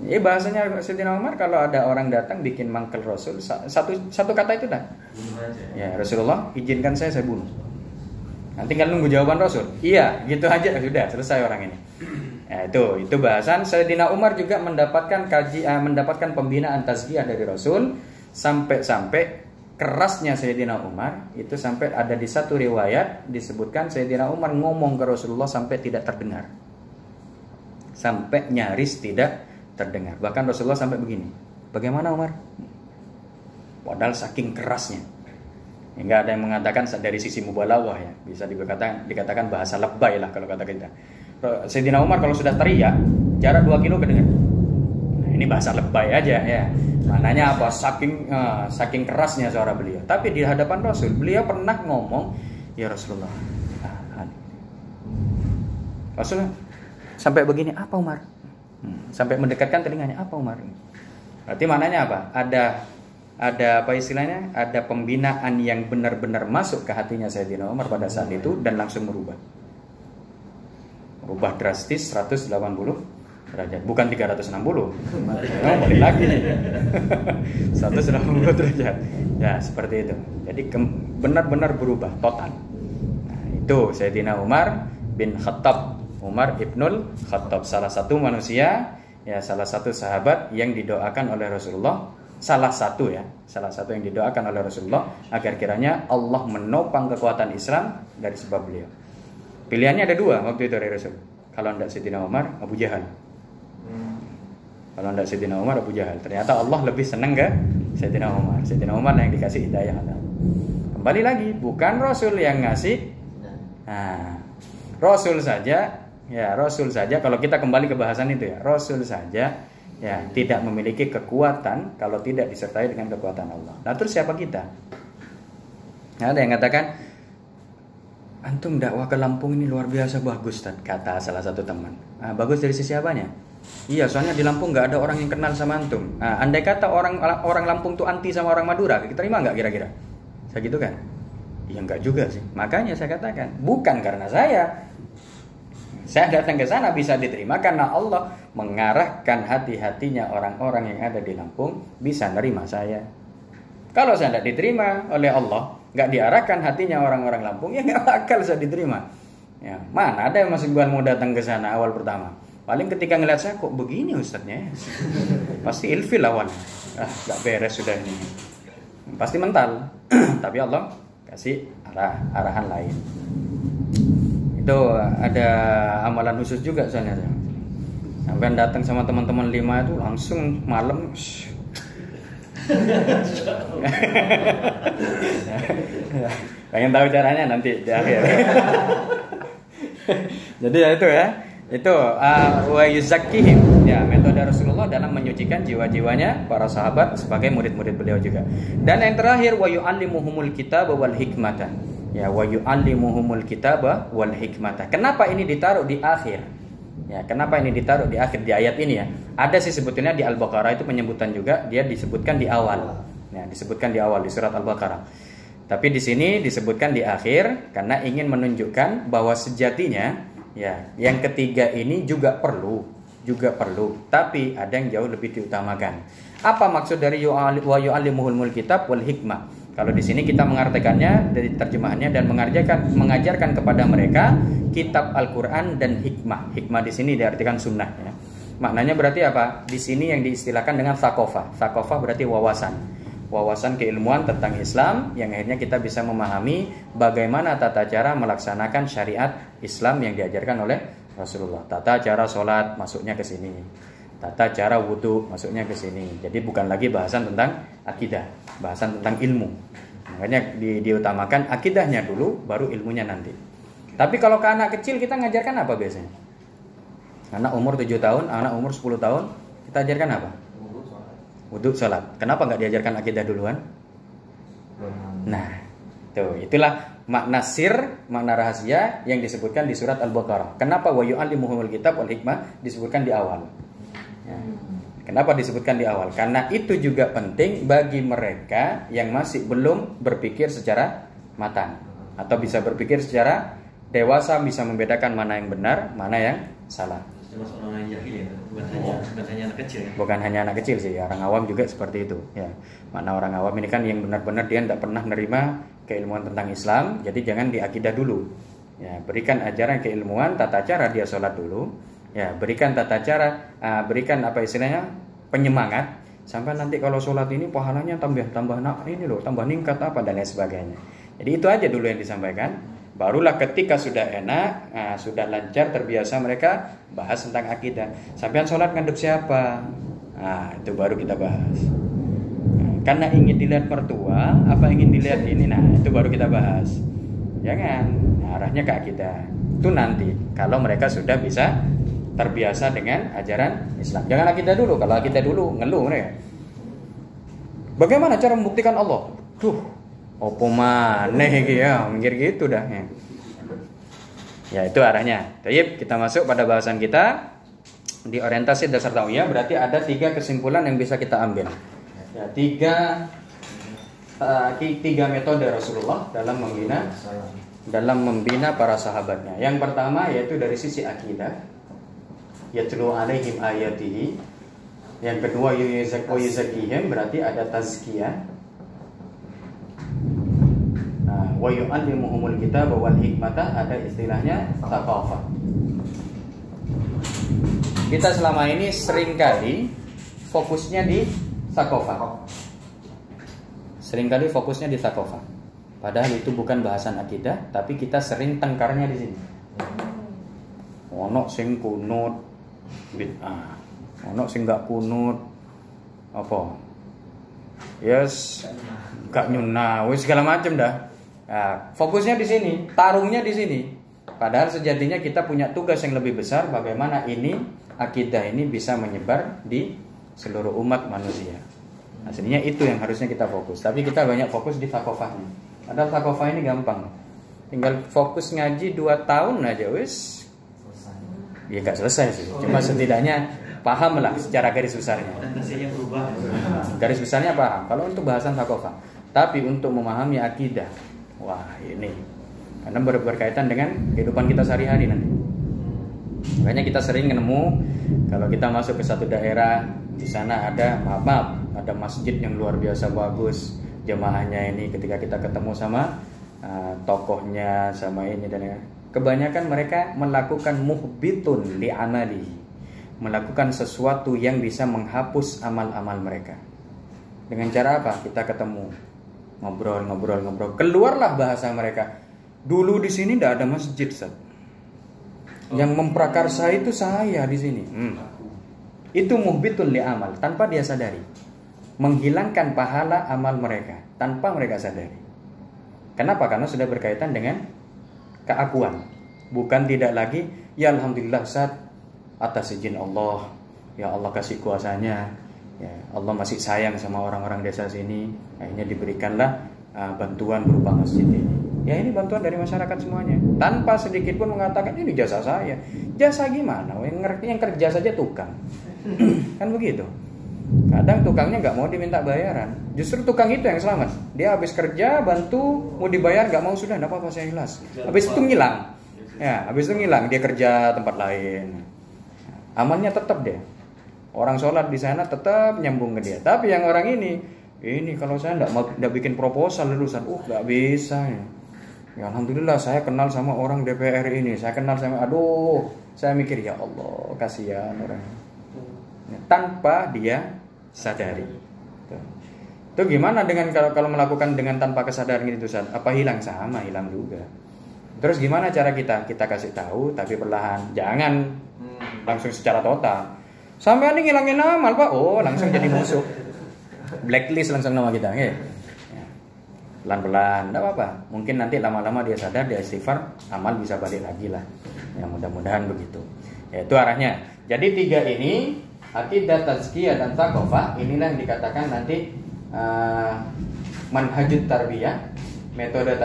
Ini bahasanya Sayyidina Umar, kalau ada orang datang bikin mangkel Rasul, satu kata itu dah. Ya Rasulullah, izinkan saya bunuh. Nanti tinggal nunggu jawaban Rasul. Iya, gitu aja sudah selesai orang ini. Ya, itu bahasan. Sayyidina Umar juga mendapatkan pembinaan tazkiyah dari Rasul sampai kerasnya Sayyidina Umar itu sampai ada di satu riwayat disebutkan Sayyidina Umar ngomong ke Rasulullah sampai tidak terdengar. Sampai nyaris tidak terdengar. Bahkan Rasulullah sampai begini. Bagaimana Umar? Padahal saking kerasnya. Hingga ada yang mengatakan dari sisi mubalaghah ya, bisa dikatakan bahasa lebay lah kalau kata kita. Sayyidina Umar kalau sudah teriak jarak 2 kilo kedengar. Nah, ini bahasa lebay aja ya. Mananya apa? Saking kerasnya suara beliau. Tapi di hadapan Rasul, beliau pernah ngomong, "Ya Rasulullah." Rasul sampai begini, "Apa Umar?" Sampai mendekatkan telinganya, "Apa Umar?" Berarti maknanya apa? Ada apa istilahnya? Ada pembinaan yang benar-benar masuk ke hatinya Sayyidina Umar pada saat itu dan langsung merubah drastis 180 derajat, bukan 360. Balik lagi nih. 180 derajat. Ya, seperti itu. Jadi benar-benar berubah total. Nah, itu Sayyidina Umar bin Khattab, Umar ibnul Khattab, salah satu manusia, ya salah satu sahabat yang didoakan oleh Rasulullah, salah satu yang didoakan oleh Rasulullah agar kiranya Allah menopang kekuatan Islam dari sebab beliau. Pilihannya ada 2 waktu itu dari Rasul. Kalau tidak Sayyidina Umar, Abu Jahal. Kalau tidak Sayyidina Umar, Abu Jahal. Ternyata Allah lebih senang ke Sayyidina Umar. Sayyidina Umar yang dikasih hidayah. Kembali lagi, bukan Rasul yang ngasih. Nah, Rasul saja kalau kita kembali ke bahasan itu ya, Rasul saja ya tidak memiliki kekuatan kalau tidak disertai dengan kekuatan Allah. Nah, terus siapa kita? Nah, ada yang katakan, "Antum dakwah ke Lampung ini luar biasa bagus," kata salah satu teman. Nah, bagus dari sisi apanya? Iya, soalnya di Lampung nggak ada orang yang kenal sama antum. Nah, andai kata orang Lampung tuh anti sama orang Madura, kita terima nggak kira-kira? Saya gitu kan? Iya nggak juga sih. Makanya saya katakan, bukan karena saya datang ke sana bisa diterima karena Allah mengarahkan hati-hatinya orang-orang yang ada di Lampung bisa nerima saya. Kalau saya tidak diterima oleh Allah, nggak diarahkan hatinya orang-orang Lampung, ya nggak bakal saya diterima. Ya, mana ada yang masih mau datang ke sana awal pertama. Paling ketika ngeliat saya, kok begini ustadznya, pasti ilfil lawan. Nggak beres sudah ini. Pasti mental. Tapi Allah kasih arahan lain. Itu ada amalan khusus juga soalnya. Sampai datang sama teman-teman 5 itu langsung malam. Pengen tahu caranya nanti di akhir. Jadi ya itu ya. Itu wa yuzakkihim, ya metode Rasulullah dalam menyucikan jiwa-jiwanya para sahabat sebagai murid-murid beliau juga. Dan yang terakhir wa yu'allimuhumul kitaba wal hikmata. Ya wa yu'allimuhumul kitaba wal hikmata. Kenapa ini ditaruh di akhir? Ya, kenapa ini ditaruh di akhir di ayat ini ya? Ada sih sebetulnya di Al-Baqarah itu penyebutan juga, dia disebutkan di awal. Ya, disebutkan di awal di surat Al-Baqarah. Tapi di sini disebutkan di akhir karena ingin menunjukkan bahwa sejatinya ya, yang ketiga ini juga perlu, tapi ada yang jauh lebih diutamakan. Apa maksud dari wa yu'allimuhumul kitab wal hikmah? Kalau di sini kita mengartikannya dari terjemahannya dan mengajarkan kepada mereka kitab Al-Qur'an dan hikmah. Hikmah di sini diartikan sunnah ya. Maknanya berarti apa? Di sini yang diistilahkan dengan thaqafah. Thaqafah berarti wawasan keilmuan tentang Islam yang akhirnya kita bisa memahami bagaimana tata cara melaksanakan syariat Islam yang diajarkan oleh Rasulullah. Tata cara sholat masuknya ke sini, tata cara wudhu masuknya ke sini. Jadi bukan lagi bahasan tentang akidah, bahasan tentang ilmu. Makanya diutamakan akidahnya dulu, baru ilmunya nanti. Tapi kalau ke anak kecil kita ngajarkan apa biasanya? Anak umur 7 tahun, anak umur 10 tahun, kita ajarkan apa? Wudhu, sholat. Kenapa nggak diajarkan akidah duluan? Nah, itulah makna makna rahasia yang disebutkan di surat Al-Baqarah. Kenapa wa yu'allimuhumul kitab wal hikmah disebutkan di awal? Ya. Kenapa disebutkan di awal? Karena itu juga penting bagi mereka yang masih belum berpikir secara matang atau bisa berpikir secara dewasa bisa membedakan mana yang benar, mana yang salah. Termasuk orang yang jahil ya, bukan hanya anak kecil ya. Bukan hanya anak kecil sih, orang awam juga seperti itu. Ya, mana orang awam ini kan yang benar-benar dia tidak pernah menerima keilmuan tentang Islam, jadi jangan diakidah dulu. Ya, berikan ajaran keilmuan, tata cara dia sholat dulu. Ya, berikan tata cara, berikan apa istilahnya penyemangat. Sampai nanti kalau sholat ini pahalanya tambah ini loh, tambah ningkat apa dan lain sebagainya. Jadi itu aja dulu yang disampaikan. Barulah ketika sudah enak, sudah lancar, terbiasa mereka bahas tentang akidah. Sampean sholat ngadep siapa? Nah, itu baru kita bahas. Karena ingin dilihat mertua, apa ingin dilihat ini? Nah, itu baru kita bahas. Jangan, arahnya ke akidah. Itu nanti kalau mereka sudah bisa terbiasa dengan ajaran Islam. Jangan akidah dulu. Kalau akidah dulu ngeluh mereka. Bagaimana cara membuktikan Allah? Opo maneh iki ya, mikir gitu dah ya. Ya itu arahnya. Baik, kita masuk pada bahasan kita di orientasi dasar tauhid. Berarti ada 3 kesimpulan yang bisa kita ambil. Ya, 3 metode Rasulullah dalam membina para sahabatnya. Yang pertama yaitu dari sisi akidah, yatlu alaihim ayatihi. Yang kedua yuzakihim, berarti ada tazkiyah. Wa yu'allimuhumul kitaba wal hikmata, ada istilahnya thaqafah. Kita selama ini seringkali fokusnya di thaqafah. Seringkali fokusnya di thaqafah. Padahal itu bukan bahasan akidah, tapi kita sering tengkarnya di sini. Ono sing kunut bid'ah. Ono sing gak kunut apa? Yes, gak nyunah, wis segala macam dah. Nah, fokusnya di sini, tarungnya di sini. Padahal sejatinya kita punya tugas yang lebih besar, bagaimana ini akidah ini bisa menyebar di seluruh umat manusia. Aslinya itu yang harusnya kita fokus. Tapi kita banyak fokus di thaqafahnya. Padahal thaqafah ini gampang. Tinggal fokus ngaji 2 tahun aja wis. Ya gak selesai sih. Cuma setidaknya paham lah secara garis besarnya. Orientasinya berubah. Garis besarnya paham. Kalau untuk bahasan thaqafah. Tapi untuk memahami akidah, wah ini karena berkaitan dengan kehidupan kita sehari-hari nanti. Makanya kita sering ketemu kalau kita masuk ke satu daerah, di sana ada ada masjid yang luar biasa bagus, jemaahnya ini ketika kita ketemu sama tokohnya sama ini dan ya, kebanyakan mereka melakukan muhbitun li amali, melakukan sesuatu yang bisa menghapus amal-amal mereka. Dengan cara apa? Kita ketemu, ngobrol, keluarlah bahasa mereka. Dulu di sini tidak ada masjid, Ustaz. Yang memprakarsa itu saya di sini. Itu muhbitul li amal, tanpa dia sadari. Menghilangkan pahala amal mereka tanpa mereka sadari. Kenapa? Karena sudah berkaitan dengan keakuan. Bukan tidak lagi, ya alhamdulillah Ustaz, atas izin Allah, ya Allah kasih kuasanya, ya Allah masih sayang sama orang-orang desa sini, akhirnya diberikanlah bantuan berupa masjid ini. Ya ini bantuan dari masyarakat semuanya, tanpa sedikit pun mengatakan ini jasa saya. Jasa gimana? Yang kerja saja tukang. Kan begitu. Kadang tukangnya nggak mau diminta bayaran, justru tukang itu yang selamat. Dia habis kerja bantu, mau dibayar nggak mau, sudah nggak apa-apa saya ikhlas. Habis itu ngilang. Ya, habis itu ngilang, dia kerja tempat lain. Amalnya tetap dia. Orang sholat di sana tetap nyambung ke dia. Tapi yang orang ini kalau saya nggak bikin proposal lulusan, nggak bisa. Ya alhamdulillah saya kenal sama orang DPR ini, saya kenal sama, saya mikir ya Allah kasihan orang. Tanpa dia sadari. Itu gimana dengan kalau melakukan dengan tanpa kesadaran itu, Ustaz? Apa hilang? Sama, hilang juga. Terus gimana cara kita kasih tahu tapi perlahan, jangan langsung secara total. Sampai ini ngilangin amal, Pak. Langsung jadi musuh. Blacklist langsung nama kita, ya. Pelan-pelan, enggak apa-apa. Mungkin nanti lama-lama dia sadar, dia istighfar, amal bisa balik lagi lah. Ya mudah-mudahan begitu. Ya, itu arahnya. Jadi 3 ini, akidah, tazkiyah dan thaqafah, inilah yang dikatakan nanti manhajut tarbiyah, metode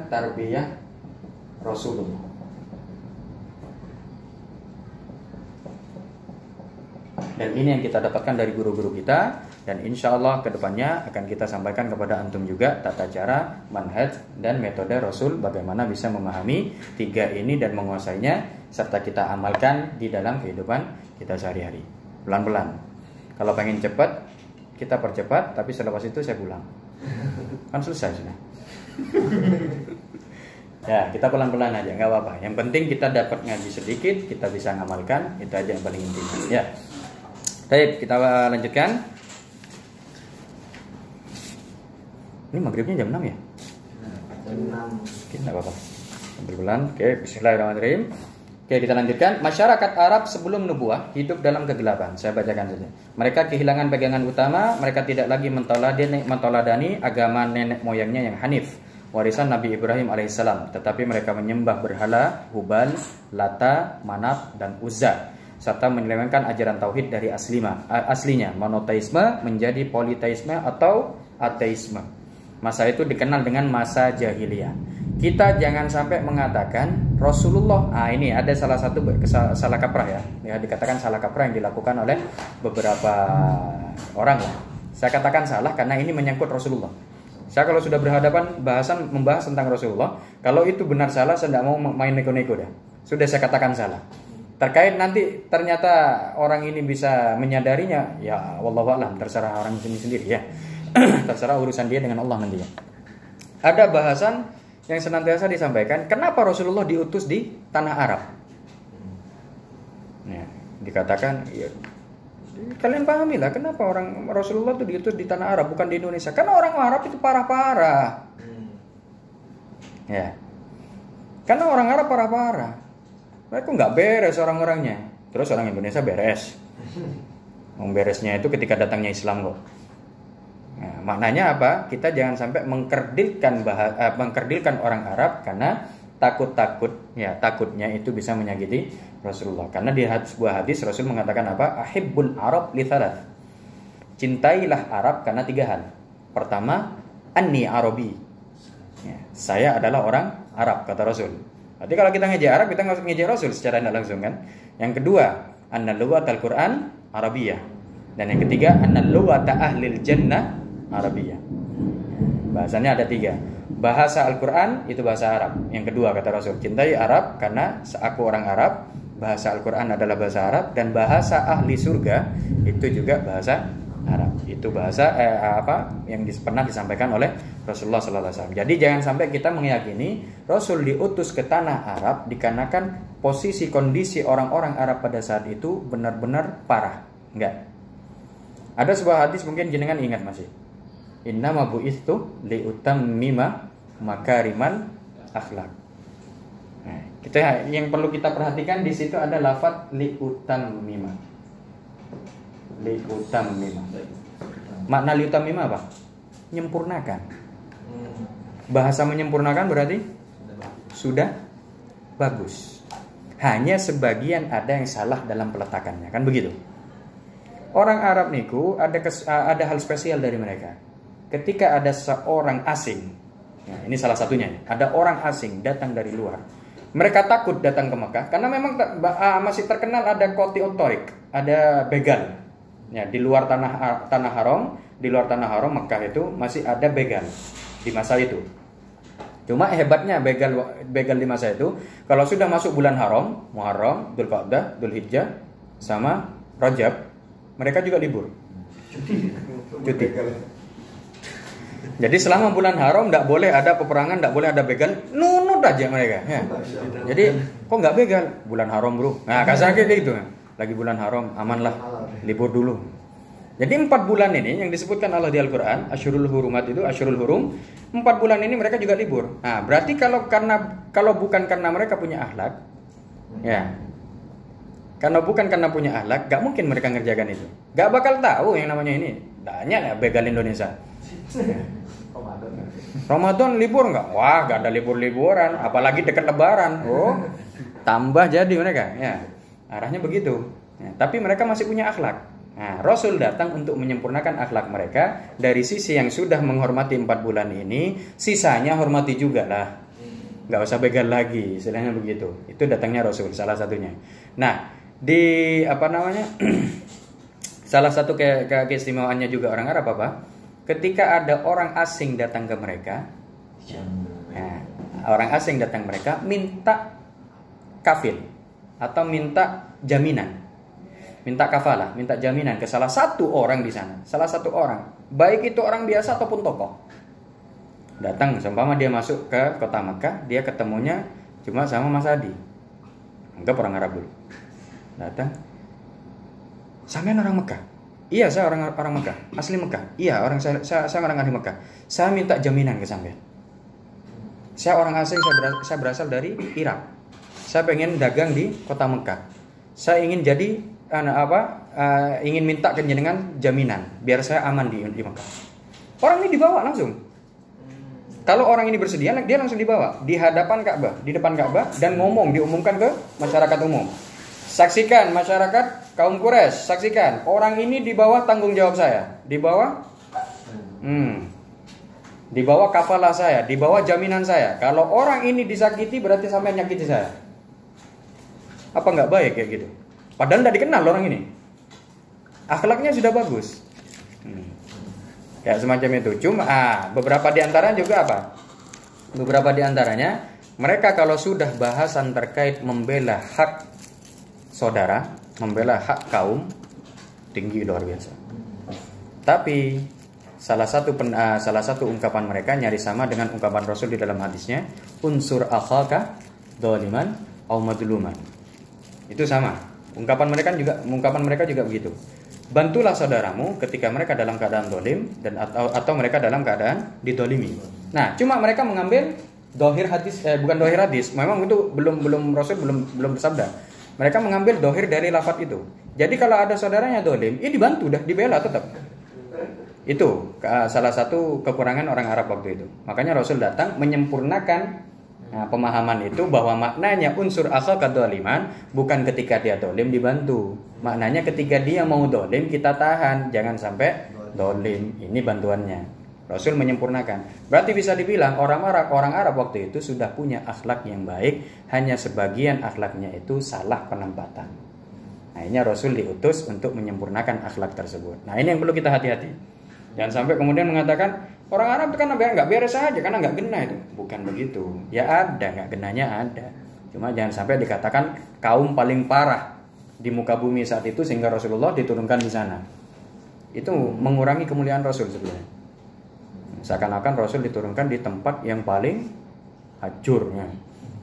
tarbiyah Rasulullah. Dan ini yang kita dapatkan dari guru-guru kita, dan insya Allah kedepannya akan kita sampaikan kepada antum juga tata cara, manhaj, dan metode Rasul bagaimana bisa memahami 3 ini dan menguasainya, serta kita amalkan di dalam kehidupan kita sehari-hari. Pelan-pelan. Kalau pengen cepat, kita percepat, tapi selepas itu saya pulang. Kan selesai sudah. Ya, kita pelan-pelan aja, nggak apa-apa. Yang penting kita dapat ngaji sedikit, kita bisa ngamalkan, itu aja yang paling intinya. Ya. Baik, kita lanjutkan. Ini maghribnya jam 6 ya? Jam 6. Oke, enggak apa-apa. Pelan. Oke, bismillahirrahmanirrahim. Oke, kita lanjutkan. Masyarakat Arab sebelum nubuah hidup dalam kegelapan. Saya bacakan saja. Mereka kehilangan pegangan utama, mereka tidak lagi mentoladani agama nenek moyangnya yang hanif, warisan Nabi Ibrahim alaihissalam, tetapi mereka menyembah berhala, Hubal, Lata, Manat, dan Uzza, serta menyelewengkan ajaran tauhid dari aslinya, monoteisme menjadi politeisme atau ateisme. Masa itu dikenal dengan masa jahiliyah. Kita jangan sampai mengatakan Rasulullah, ini ada salah satu salah kaprah ya, dikatakan salah kaprah yang dilakukan oleh beberapa orang lah. Saya katakan salah karena ini menyangkut Rasulullah. Saya kalau sudah berhadapan membahas tentang Rasulullah, kalau itu benar salah, saya tidak mau main neko-neko dah. Sudah saya katakan salah. Terkait nanti ternyata orang ini bisa menyadarinya, ya wallahu a'lam, terserah orang ini sendiri ya. Terserah urusan dia dengan Allah nanti ya. Ada bahasan yang senantiasa disampaikan, kenapa Rasulullah diutus di tanah Arab? Ya, dikatakan, ya, kalian pahamilah kenapa orang Rasulullah itu diutus di tanah Arab bukan di Indonesia? Karena orang Arab itu parah-parah. Ya, karena orang Arab parah-parah. Mereka nggak beres orang-orangnya. Terus orang Indonesia beres. Beresnya itu ketika datangnya Islam kok. Nah, maknanya apa? Kita jangan sampai mengkerdilkan orang Arab karena takutnya itu bisa menyakiti Rasulullah. Karena di sebuah hadis Rasul mengatakan apa? Ahibbul Arab li thalath. Cintailah Arab karena 3 hal. Pertama, anni Arabi. Ya, saya adalah orang Arab, kata Rasul. Berarti kalau kita ngejar Arab, kita nggak ngejar Rasul secara tidak langsung kan. Yang kedua, anna lughatal Quran Arabiyah. Dan yang ketiga, anna lughata ahlil jannah Arabiyah. Bahasanya ada 3. Bahasa Al-Quran itu bahasa Arab. Yang kedua kata Rasul, cintai Arab karena aku orang Arab. Bahasa Al-Quran adalah bahasa Arab. Dan bahasa ahli surga itu juga bahasa Arab. Itu bahasa yang pernah disampaikan oleh Rasulullah SAW. Jadi jangan sampai kita meyakini Rasul diutus ke tanah Arab dikarenakan posisi kondisi orang-orang Arab pada saat itu benar-benar parah. Enggak. Ada sebuah hadis mungkin jenengan ingat masih. Innama bu'istu liutammima makariman akhlak. Nah, kita yang perlu kita perhatikan di situ ada lafaz liutammima. Liutammima. Makna liutammima apa? Menyempurnakan. Bahasa menyempurnakan berarti sudah bagus. Hanya sebagian ada yang salah dalam peletakannya, kan begitu? Orang Arab niku ada hal spesial dari mereka. Ketika ada seorang asing, nah ini salah satunya, ada orang asing datang dari luar, mereka takut datang ke Mekah karena memang masih terkenal ada koti otorik, ada begal. Ya, di luar tanah haram Mekah itu masih ada begal di masa itu. Cuma hebatnya begal di masa itu, kalau sudah masuk bulan haram, Muharram, Dzulqa'dah, Dzulhijjah, sama Rajab, mereka juga libur. Cuti. Jadi selama bulan haram tidak boleh ada peperangan, tidak boleh ada begal, nunut aja mereka. Ya. Jadi kok nggak begal? Bulan haram bro. Nah kasar kayak gitu. Lagi bulan haram, amanlah, libur dulu. Jadi 4 bulan ini yang disebutkan Allah di Al-Quran, Asyurul Hurumat itu, Asyurul Hurum, 4 bulan ini mereka juga libur. Nah berarti kalau bukan karena mereka punya akhlak, ya, karena bukan karena punya akhlak, gak mungkin mereka ngerjakan itu. Gak bakal tahu yang namanya ini. Banyak ya begal Indonesia. Ramadan libur nggak? Wah, nggak ada libur-liburan, apalagi dekat Lebaran. Oh, tambah jadi mereka. Ya, arahnya begitu. Ya, tapi mereka masih punya akhlak. Nah, Rasul datang untuk menyempurnakan akhlak mereka. Dari sisi yang sudah menghormati 4 bulan ini, sisanya hormati juga lah. Nggak usah begal lagi, istilahnya begitu. Itu datangnya Rasul, salah satunya. Nah, di Salah satu keistimewaannya juga orang Arab apa? Ketika ada orang asing datang ke mereka, orang asing datang mereka minta kafil atau minta jaminan, minta kafalah, minta jaminan ke salah satu orang di sana, salah satu orang, baik itu orang biasa ataupun tokoh. Datang, seumpama dia masuk ke kota Mekah, dia ketemunya cuma sama Mas Adi, anggap orang Arab dulu. Datang, sampean orang Mekah? Iya, saya orang Mekah, asli Mekah. Iya, saya orang ahli Mekah. Saya minta jaminan ke sampean. Saya orang asing, saya berasal dari Irak. Saya pengen dagang di kota Mekah. Saya ingin jadi ingin minta ke jenengan jaminan biar saya aman di Mekah. Orang ini dibawa langsung. Kalau orang ini bersedia, dia langsung dibawa di hadapan Ka'bah, di depan Ka'bah, dan diumumkan ke masyarakat umum. Saksikan masyarakat kaum Quraisy, saksikan orang ini di bawah tanggung jawab saya, di bawah kafalah saya, di bawah jaminan saya. Kalau orang ini disakiti berarti sampai nyakiti saya. Apa nggak baik kayak gitu? Padahal tidak dikenal orang ini, akhlaknya sudah bagus. Ya semacam itu. Cuma beberapa di antaranya juga apa? Beberapa di antaranya mereka kalau sudah bahasan terkait membela hak saudara, membela hak kaum, tinggi luar biasa. Tapi salah satu ungkapan mereka nyaris sama dengan ungkapan Rasul di dalam hadisnya, unsur akhaka dzaliman aw madluman. Itu sama. Ungkapan mereka juga begitu. Bantulah saudaramu ketika mereka dalam keadaan zalim dan atau mereka dalam keadaan didolimi. Nah, cuma mereka mengambil dohir hadis, bukan dohir hadis. Memang itu belum Rasul belum bersabda. Mereka mengambil dohir dari lafaz itu. Jadi kalau ada saudaranya dolim, dibantu dah, dibela tetap. Itu salah satu kekurangan orang Arab waktu itu. Makanya Rasul datang menyempurnakan pemahaman itu, bahwa maknanya unsur asal kedoliman bukan ketika dia dolim dibantu. Maknanya ketika dia mau dolim kita tahan, jangan sampai dolim. Ini bantuannya. Rasul menyempurnakan. Berarti bisa dibilang orang Arab waktu itu sudah punya akhlak yang baik, hanya sebagian akhlaknya itu salah penempatan. Nah, ini Rasul diutus untuk menyempurnakan akhlak tersebut. Nah, ini yang perlu kita hati-hati. Jangan sampai kemudian mengatakan orang Arab itu kan nggak beres aja karena nggak gena itu. Bukan begitu. Ya ada, nggak genanya ada. Cuma jangan sampai dikatakan kaum paling parah di muka bumi saat itu sehingga Rasulullah diturunkan di sana. Itu mengurangi kemuliaan Rasul sebenarnya. Seakan-akan Rasul diturunkan di tempat yang paling hancur,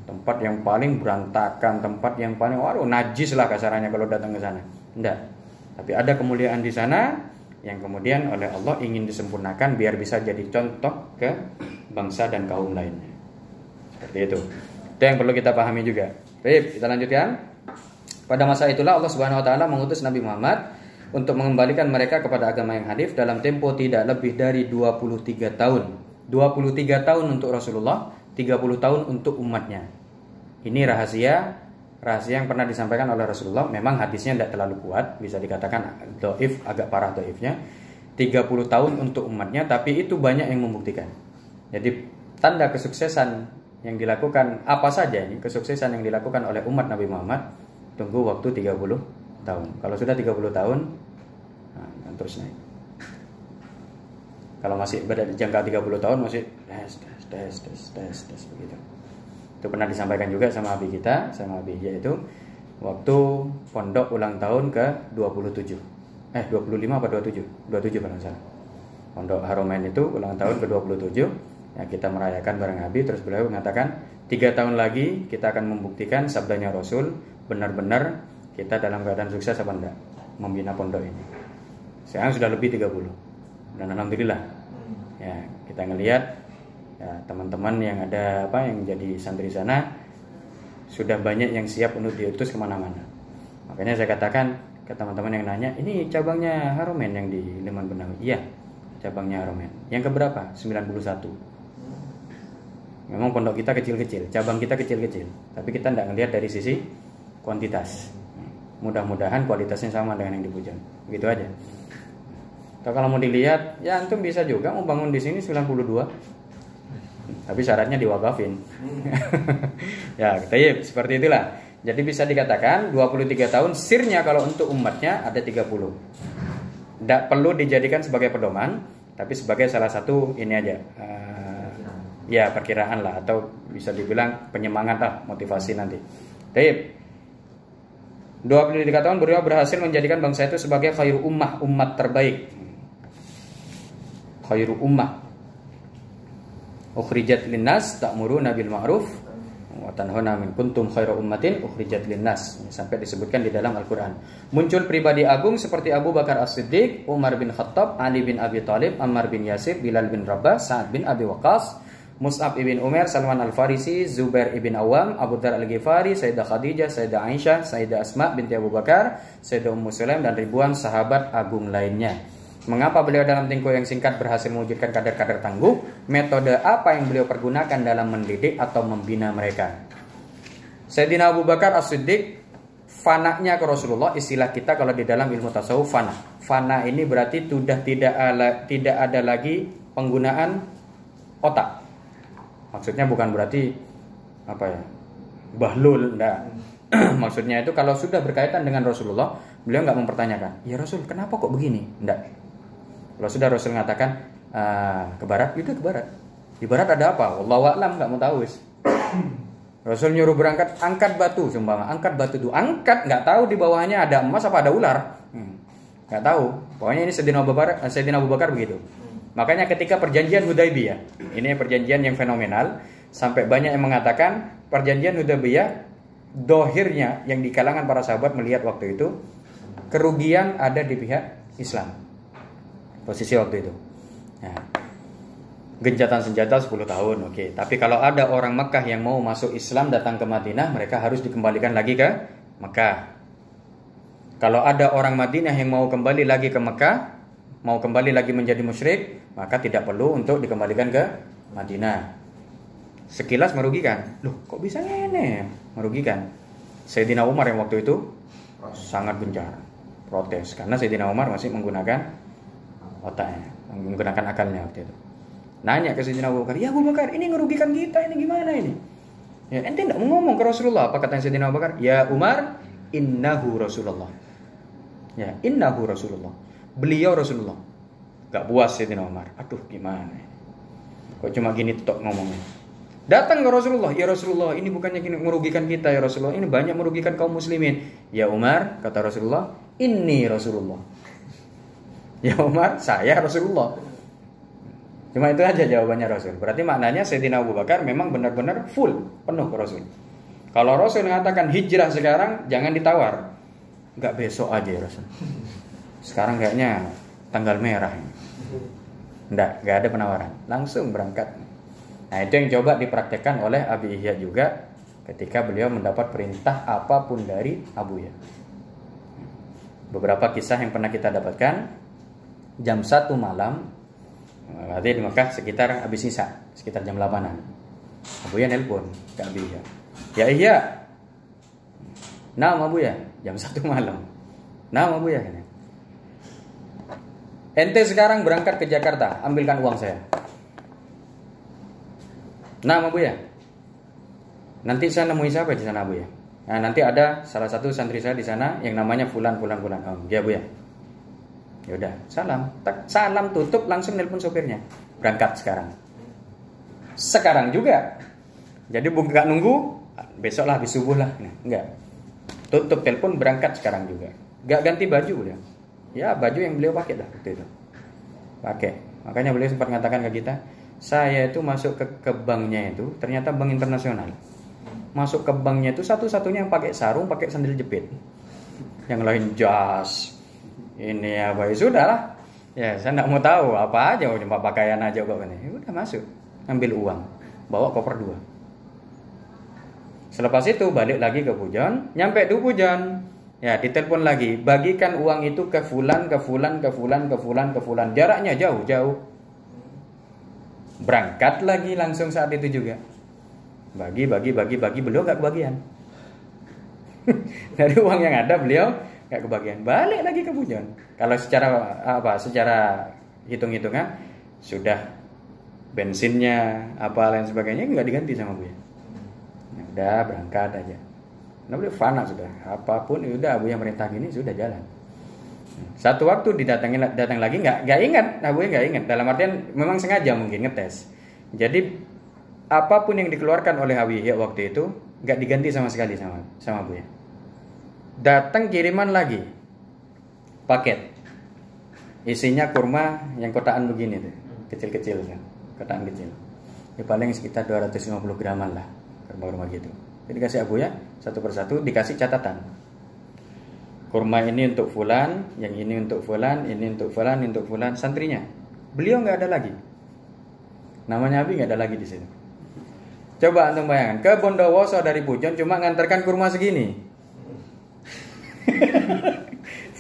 tempat yang paling berantakan, tempat yang paling najis lah kasarannya kalau datang ke sana. Enggak. Tapi ada kemuliaan di sana yang kemudian oleh Allah ingin disempurnakan biar bisa jadi contoh ke bangsa dan kaum lainnya. Seperti itu. Itu yang perlu kita pahami juga. Baik, kita lanjutkan. Pada masa itulah Allah Subhanahu wa taala mengutus Nabi Muhammad untuk mengembalikan mereka kepada agama yang hanif dalam tempo tidak lebih dari 23 tahun. 23 tahun untuk Rasulullah, 30 tahun untuk umatnya. Ini rahasia yang pernah disampaikan oleh Rasulullah. Memang hadisnya tidak terlalu kuat, bisa dikatakan dhaif, agak parah dhaifnya. 30 tahun untuk umatnya, tapi itu banyak yang membuktikan. Jadi tanda kesuksesan yang dilakukan apa saja ini, kesuksesan yang dilakukan oleh umat Nabi Muhammad, tunggu waktu 30 tahun. Kalau sudah 30 tahun, terus naik. Kalau masih berjangka 30 tahun masih tes begitu. Itu pernah disampaikan juga sama Abi kita, sama Abi yaitu waktu pondok ulang tahun ke 25 apa 27 kalau nggak salah. Pondok Haromain itu ulang tahun ke 27, ya kita merayakan bareng Abi, terus beliau mengatakan 3 tahun lagi kita akan membuktikan sabdanya Rasul, benar-benar kita dalam keadaan sukses apa enggak membina pondok ini. Sekarang sudah lebih 30. Dan alhamdulillah. Ya, kita ngelihat ya, teman-teman yang ada yang jadi santri sana sudah banyak yang siap untuk diutus kemana-mana. Makanya saya katakan ke teman-teman yang nanya, ini cabangnya Haromen yang di Liman Benawi. Iya, cabangnya Haromen. Yang keberapa? 91. Memang pondok kita kecil-kecil, cabang kita kecil-kecil, tapi kita tidak ngelihat dari sisi kuantitas. Mudah-mudahan kualitasnya sama dengan yang di Pujon. Begitu aja. Kalau mau dilihat, ya antum bisa juga mau bangun di sini 92. Tapi syaratnya diwakafin. Ya, tayyib, seperti itulah. Jadi bisa dikatakan 23 tahun sirnya kalau untuk umatnya ada 30. Tidak perlu dijadikan sebagai pedoman, tapi sebagai salah satu ini aja, ya perkiraan lah, atau bisa dibilang penyemangat lah, motivasi nanti. Baik. 23 tahun beliau berhasil menjadikan bangsa itu sebagai khairu ummah, umat terbaik. Khairu ummah. Ukhrijat linnas ta'muruna bil ma'ruf wa tanhauna 'anil kuntum khairu ummatin ukhrijat linnas, sampai disebutkan di dalam Al-Qur'an. Muncul pribadi agung seperti Abu Bakar As-Siddiq, Umar bin Khattab, Ali bin Abi Thalib, Ammar bin Yasir, Bilal bin Rabah, Sa'ad bin Abi Waqqas, Mus'ab ibn Umair, Salman Al-Farisi, Zubair ibn Awam, Abu Dzar Al-Ghifari, Sayyidah Khadijah, Sayyidah Aisyah, Sayyidah Asma binti Abu Bakar, Sayyidah Ummu Sulaim, dan ribuan sahabat agung lainnya. Mengapa beliau dalam tempo yang singkat berhasil mewujudkan kader-kader tangguh? Metode apa yang beliau pergunakan dalam mendidik atau membina mereka? Sayyidina Abu Bakar As-Siddiq, fananya ke Rasulullah, istilah kita kalau di dalam ilmu tasawuf fana. Fana ini berarti sudah tidak ada lagi penggunaan otak. Maksudnya bukan berarti apa ya, bahlul, enggak. Maksudnya itu kalau sudah berkaitan dengan Rasulullah, beliau nggak mempertanyakan, ya Rasul kenapa kok begini, enggak. Kalau sudah Rasul mengatakan ke barat, itu ke barat. Di barat ada apa? Wallahu a'lam, nggak mau tahu wis. Rasul nyuruh berangkat, angkat batu, sumpah, angkat batu itu, angkat, nggak tahu di bawahnya ada emas apa ada ular, nggak tahu. Pokoknya ini Sayyidina Abu Bakar begitu. Makanya ketika perjanjian Hudaybiyah, ini perjanjian yang fenomenal, sampai banyak yang mengatakan perjanjian Hudaybiyah, dohirnya yang di kalangan para sahabat melihat waktu itu kerugian ada di pihak Islam. Posisi waktu itu. Nah, gencatan senjata 10 tahun, oke. Tapi kalau ada orang Mekah yang mau masuk Islam datang ke Madinah, mereka harus dikembalikan lagi ke Mekah. Kalau ada orang Madinah yang mau kembali lagi ke Mekah, mau kembali lagi menjadi musyrik, maka tidak perlu untuk dikembalikan ke Madinah. Sekilas merugikan. Loh, kok bisa ngene? Merugikan. Sayyidina Umar yang waktu itu sangat gencar protes karena Sayyidina Umar masih menggunakan otaknya, menggunakan akalnya waktu itu. Nanya ke Sayyidina Abu Bakar, "Ya Abu Bakar, ini ngerugikan kita, ini gimana ini?" Ya, ente enggak mau ngomong ke Rasulullah. Apa kata Sayyidina Abu Bakar? "Ya Umar, innahu Rasulullah." Ya, innahu Rasulullah. Beliau Rasulullah. Gak puas Sayyidina Umar. Aduh, gimana ini? Kok cuma gini tok ngomongnya. Datang ke Rasulullah, "Ya Rasulullah, ini bukannya gini merugikan kita ya Rasulullah, ini banyak merugikan kaum muslimin." "Ya Umar," kata Rasulullah, "Inni Rasulullah." Ya Umar, saya Rasulullah. Cuma itu aja jawabannya Rasul. Berarti maknanya Sayyidina Abu Bakar memang benar-benar full, penuh ke Rasul. Kalau Rasul mengatakan hijrah sekarang, jangan ditawar. Enggak, besok aja ya Rasul. Sekarang kayaknya tanggal merah. Enggak ada penawaran. Langsung berangkat. Nah, itu yang coba dipraktekkan oleh Abi Ihya juga ketika beliau mendapat perintah apapun dari Abu Ihya. Beberapa kisah yang pernah kita dapatkan. Jam 1 malam, berarti di Mekah sekitar habis sisa, sekitar jam 8-an. Abu ya nelpon ke Abi Ihya. "Ya Ihya, nama Abu ya, jam 1 malam. Nama Abu ya, ente sekarang berangkat ke Jakarta, ambilkan uang saya. Nama Abu ya. Nanti saya nemui siapa di sana Abu ya? Nah, nanti ada salah satu santri saya di sana yang namanya Fulan. Oh, dia Abu ya. Ya udah, salam tutup, langsung nelpon sopirnya. Berangkat sekarang juga. Jadi bukan nunggu besok lah, habis subuh lah. Nah, enggak. Tutup telepon, berangkat sekarang juga. Enggak ganti baju beliau. Ya, baju yang beliau pakai dah waktu itu. Pakai. Makanya beliau sempat mengatakan ke kita, "Saya itu masuk ke banknya itu, ternyata bank internasional. Masuk ke banknya itu satu-satunya yang pakai sarung, pakai sandal jepit. Yang lain jas. Ini apa ya, sudah lah. Ya, saya enggak mau tahu apa aja, cuma pakaian aja kok ini. Ya udah masuk, ambil uang, bawa koper 2. Selepas itu balik lagi ke Pujon, nyampe di Pujon, ya ditelepon lagi, bagikan uang itu ke Fulan. Jaraknya jauh. Berangkat lagi langsung saat itu juga. Bagi, beliau enggak kebagian. Dari uang yang ada beliau nggak kebagian, balik lagi ke Pujon. Kalau secara hitung-hitungan sudah bensinnya apa lain sebagainya nggak diganti sama Buya. Nah, udah berangkat aja. Nah, beliau fana sudah, apapun udah Buya merintah gini sudah jalan. Satu waktu datang lagi nggak ingat, Abuya nggak ingat. Dalam artian memang sengaja mungkin ngetes. Jadi apapun yang dikeluarkan oleh Abu Yahya waktu itu nggak diganti sama sekali sama Abuya. Datang kiriman lagi, paket, isinya kurma yang kotaan begini tuh, kecil-kecil kan, kotaan kecil. Ya paling sekitar 250 graman lah, kurma gitu. Jadi dikasih Abuya satu persatu, dikasih catatan. Kurma ini untuk fulan, yang ini untuk fulan, ini untuk fulan, ini untuk fulan, santrinya. Beliau nggak ada lagi. Namanya Abi nggak ada lagi di situ. Coba antum bayangkan, ke Bondowoso dari Pujon cuma ngantarkan kurma segini.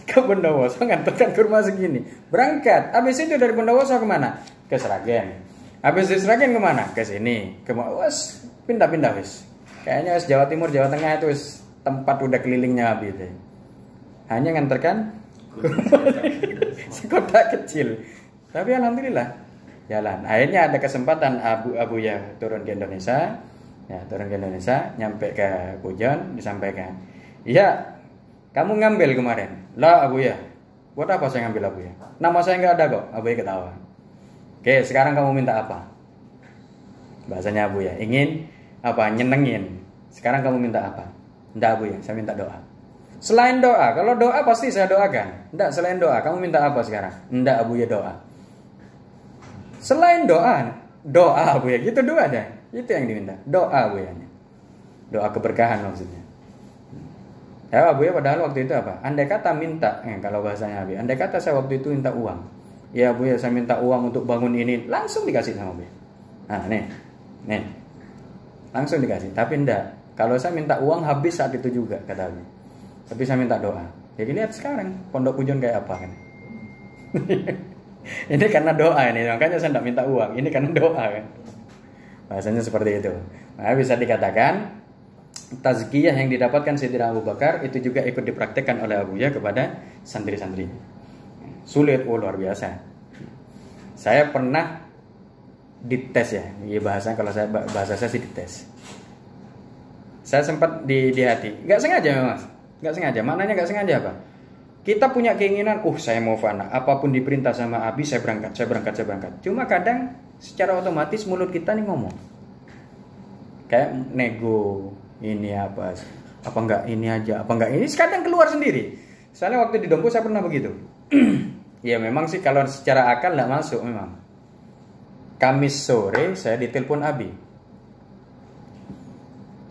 Ke Bondowoso ngantarkan kurma segini. Berangkat. Habis itu dari Bondowoso kemana? Ke Sragen. Habis dari Sragen kemana? Ke sini. Wes pindah-pindah wes. Kayaknya wes Jawa Timur, Jawa Tengah itu wes tempat udah kelilingnya Abi itu. Hanya ngantarkan sekotak kecil. Tapi alhamdulillah jalan. Akhirnya ada kesempatan Abuya turun ke Indonesia. Ya, turun ke Indonesia, nyampe ke Pujon, disampaikan. Iya, kamu ngambil kemarin. Lah Abuya. Buat apa saya ngambil Abuya? Nama saya nggak ada kok. Abuya ketawa. Oke, sekarang kamu minta apa? Bahasanya Abuya, ingin apa? Nyenengin. Sekarang kamu minta apa? Nggak Abuya, saya minta doa. Selain doa, kalau doa pasti saya doakan. Enggak, selain doa, kamu minta apa sekarang? Enggak, Abuya doa. Selain doa Abuya, gitu doa aja. Itu yang diminta, doa Abuyanya. Doa keberkahan maksudnya. Ya Abuya padahal waktu itu apa? Andai kata minta, kalau bahasanya Abuya, andai kata saya waktu itu minta uang. Ya Abuya, saya minta uang untuk bangun ini, langsung dikasih sama Abuya. Nah, nih. Langsung dikasih, tapi enggak. Kalau saya minta uang habis saat itu juga, kata Abuya. Tapi saya minta doa. Jadi lihat sekarang Pondok Pujon kayak apa kan? Ini karena doa ini, makanya saya tidak minta uang. Ini karena doa kan. Bahasanya seperti itu. Nah, bisa dikatakan tazkiyah yang didapatkan Sayyidina Abu Bakar itu juga ikut dipraktekkan oleh Abuya kepada santri-santri. Sulit, luar biasa. Saya pernah dites ya, bahasa kalau bahasa saya sih dites. Saya sempat di hati, nggak sengaja Mas. Nggak sengaja, maknanya nggak sengaja apa? Kita punya keinginan, saya mau fana, apapun diperintah sama Abi, saya berangkat. Cuma kadang secara otomatis mulut kita nih ngomong, kayak nego, ini apa enggak ini aja, apa enggak ini, kadang keluar sendiri. Soalnya waktu di Dompu saya pernah begitu. Ya memang sih kalau secara akal nggak masuk memang. Kamis sore saya ditelepon Abi,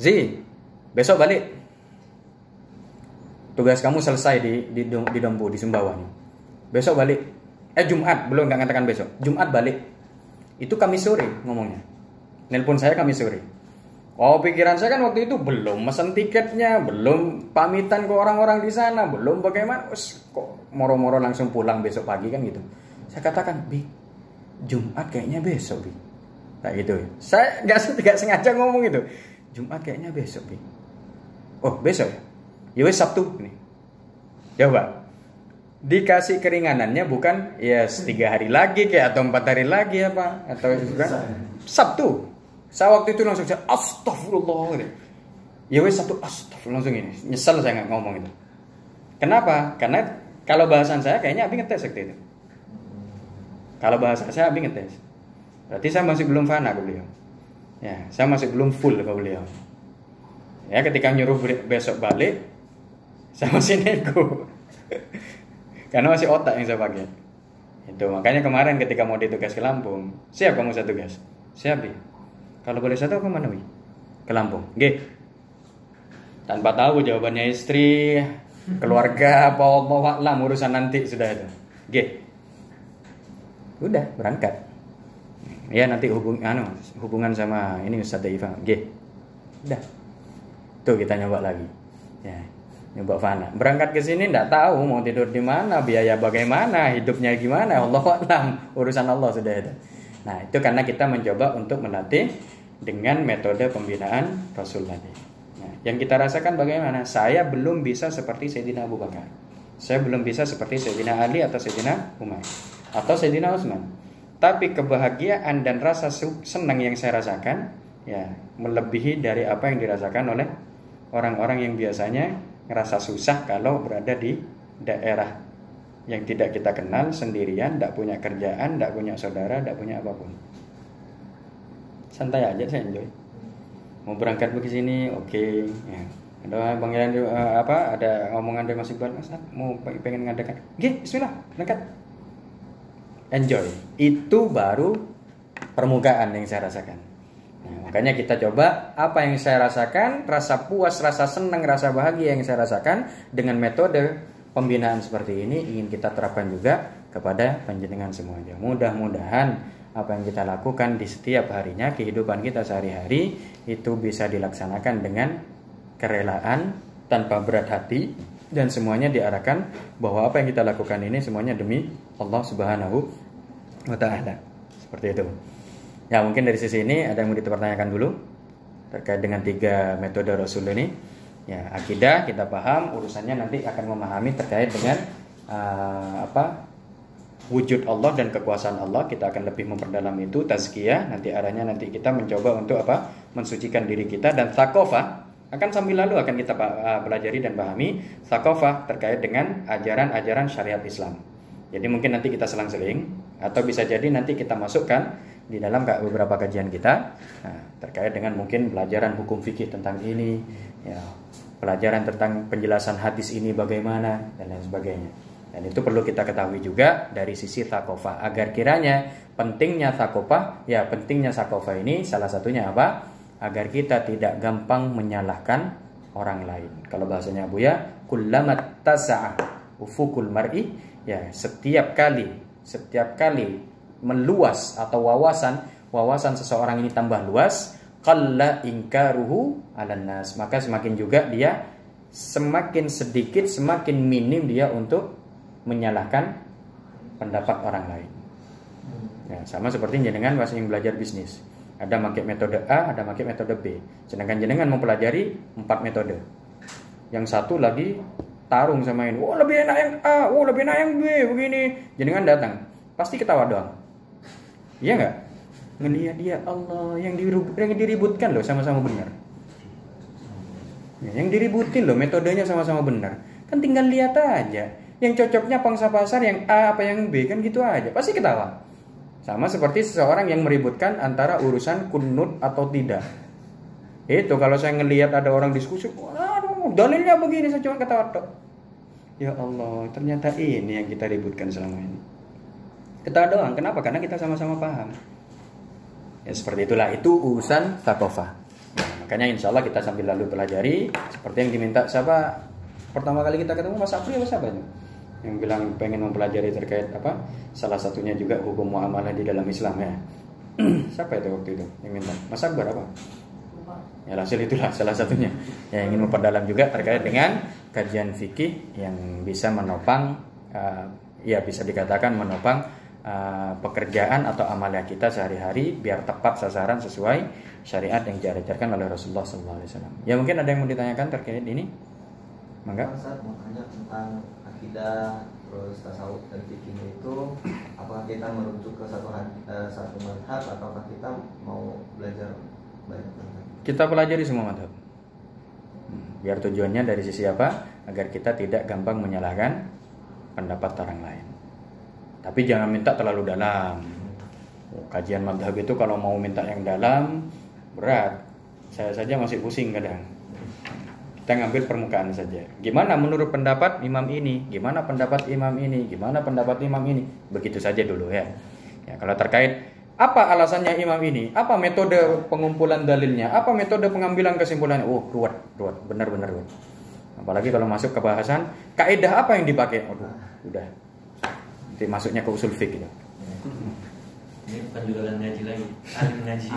Zi, besok balik. Tugas kamu selesai di Dompu, di Sumbawa nih. Besok balik. Jumat, belum nggak ngatakan besok. Jumat balik. Itu Kamis sore ngomongnya. Nelpon saya Kamis sore. Oh, pikiran saya kan waktu itu belum mesen tiketnya, belum pamitan ke orang-orang di sana, belum bagaimana. Kok moro-moro langsung pulang besok pagi kan gitu. Saya katakan, Bi, Jumat kayaknya besok, Bi. Kayak gitu. Saya nggak sengaja ngomong itu. Jumat kayaknya besok, Bi. Oh, besok ya? Ya wes Sabtu nih. Coba dikasih keringanannya bukan ya 3 hari lagi kayak atau 4 hari lagi apa atau Sabtu. Saya waktu itu langsung astagfirullah gitu. Ya wes Sabtu, astagfirullah, langsung ini. Nyesel saya nggak ngomong itu. Kenapa? Karena kalau bahasan saya kayaknya Abi ngetes waktu itu. Kalau bahasa saya Abi ngetes. Berarti saya masih belum fana ke beliau. Ya, saya masih belum full ke beliau. Ya, ketika nyuruh besok balik, saya masih nego. Karena masih otak yang saya pakai. Itu makanya kemarin ketika mau ditugas ke Lampung, siap kamu saya tugas? Siap, Bi. Kalau boleh saya tahu ke mana, Bi? Ke Lampung. Nggih. Tanpa tahu jawabannya istri, keluarga, apa lah urusan nanti sudah itu. Nggih. Udah berangkat. Ya nanti hubungan sama ini Ustaz Iva. Nggih. Udah. Tuh kita nyoba lagi. Ya. Nyoba fana. Berangkat ke sini enggak tahu mau tidur di mana, biaya bagaimana, hidupnya gimana, Allahu a'lam. Urusan Allah sudah itu. Nah, itu karena kita mencoba untuk melatih dengan metode pembinaan Rasul tadi. Nah, yang kita rasakan bagaimana? Saya belum bisa seperti Sayyidina Abu Bakar. Saya belum bisa seperti Sayyidina Ali atau Sayyidina Umar atau Sayyidina Utsman. Tapi kebahagiaan dan rasa senang yang saya rasakan ya melebihi dari apa yang dirasakan oleh orang-orang yang biasanya ngerasa susah kalau berada di daerah yang tidak kita kenal, sendirian, tidak punya kerjaan, tidak punya saudara, tidak punya apapun. Santai aja, saya enjoy. Mau berangkat ke sini, oke. Ya. Ada panggilan ada omongan dari Mas Iqbal, Mas, mau pengen ngadakan. Oke, bismillah, berangkat. Enjoy. Itu baru permukaan yang saya rasakan. Nah, makanya kita coba apa yang saya rasakan, rasa puas, rasa senang, rasa bahagia yang saya rasakan dengan metode pembinaan seperti ini ingin kita terapkan juga kepada panjenengan semuanya. Mudah-mudahan apa yang kita lakukan di setiap harinya, kehidupan kita sehari-hari itu bisa dilaksanakan dengan kerelaan, tanpa berat hati, dan semuanya diarahkan bahwa apa yang kita lakukan ini semuanya demi Allah Subhanahu wa Ta'ala. Seperti itu. Ya, mungkin dari sisi ini ada yang mau dipertanyakan dulu terkait dengan 3 metode Rasul ini. Ya, akidah kita paham, urusannya nanti akan memahami terkait dengan wujud Allah dan kekuasaan Allah. Kita akan lebih memperdalam itu, tazkiyah. Nanti arahnya nanti kita mencoba untuk mensucikan diri kita. Dan tsaqafah akan sambil lalu akan kita pelajari dan pahami tsaqafah terkait dengan ajaran-ajaran syariat Islam. Jadi mungkin nanti kita selang-seling, atau bisa jadi nanti kita masukkan di dalam beberapa kajian kita terkait dengan mungkin pelajaran hukum fikih tentang ini, ya, pelajaran tentang penjelasan hadis ini bagaimana dan lain sebagainya. Dan itu perlu kita ketahui juga dari sisi tsaqafah, agar kiranya pentingnya tsaqafah ini salah satunya apa? Agar kita tidak gampang menyalahkan orang lain. Kalau bahasanya Buya, kullamat tasa'a ufukul mar'i, ya, setiap kali meluas atau wawasan seseorang ini tambah luas, qalla inkaruhu 'alan nas, maka semakin juga dia semakin sedikit, semakin minim dia untuk menyalahkan pendapat orang lain. Ya, sama seperti jenengan pas yang belajar bisnis. Ada pakai metode A, ada pakai metode B. Sedangkan jenengan mempelajari 4 metode. Yang satu lagi tarung sama ini. Oh, lebih enak yang A, oh lebih enak yang B, begini. Jenengan datang, pasti ketawa doang. Iya enggak? Ngelihat dia, Allah, yang diributkan loh sama-sama benar. Ya, yang diributin loh metodenya sama-sama benar. Kan tinggal lihat aja. Yang cocoknya pangsa pasar yang A apa yang B, kan gitu aja. Pasti ketawa. Sama seperti seseorang yang meributkan antara urusan kunut atau tidak. Itu kalau saya ngelihat ada orang diskusi, waduh, dalilnya begini, saya cuma ketawa tok. Ya Allah, ternyata ini yang kita ributkan selama ini. Ketawa doang. Kenapa? Karena kita sama-sama paham. Ya seperti itulah, itu urusan tsaqafah. Nah, makanya insya Allah kita sambil lalu pelajari seperti yang diminta siapa pertama kali kita ketemu, Mas Apri apa siapa itu? Yang bilang pengen mempelajari terkait salah satunya juga hukum muamalah di dalam Islam, ya. Siapa itu waktu itu yang minta? Mas Akbar apa? Ya hasil itulah salah satunya yang ingin memperdalam juga terkait dengan kajian fikih yang bisa menopang bisa dikatakan menopang pekerjaan atau amalia kita sehari-hari biar tepat sasaran sesuai syariat yang diajarkan oleh Rasulullah SAW. Ya mungkin ada yang mau ditanyakan terkait ini? Mangga. Ustaz mau tanya tentang akidah terus tasawuf dan fikih itu, apakah kita merujuk ke satu mazhab ataukah kita mau belajar banyak mazhab? Kita pelajari semua mazhab. Biar tujuannya dari sisi apa? Agar kita tidak gampang menyalahkan pendapat orang lain. Tapi jangan minta terlalu dalam. Kajian mazhab itu kalau mau minta yang dalam berat. Saya saja masih pusing kadang. Kita ngambil permukaan saja. Gimana menurut pendapat imam ini? Gimana pendapat imam ini? Gimana pendapat imam ini? Begitu saja dulu, ya. Ya, kalau terkait apa alasannya imam ini? Apa metode pengumpulan dalilnya? Apa metode pengambilan kesimpulannya? Oh, ruwet, benar-benar ruwet. Apalagi kalau masuk ke bahasan kaidah apa yang dipakai? Aduh, udah. Nanti masuknya ke usul fiqh gitu. Ini bukan jualan ngaji lagi, alim ngaji.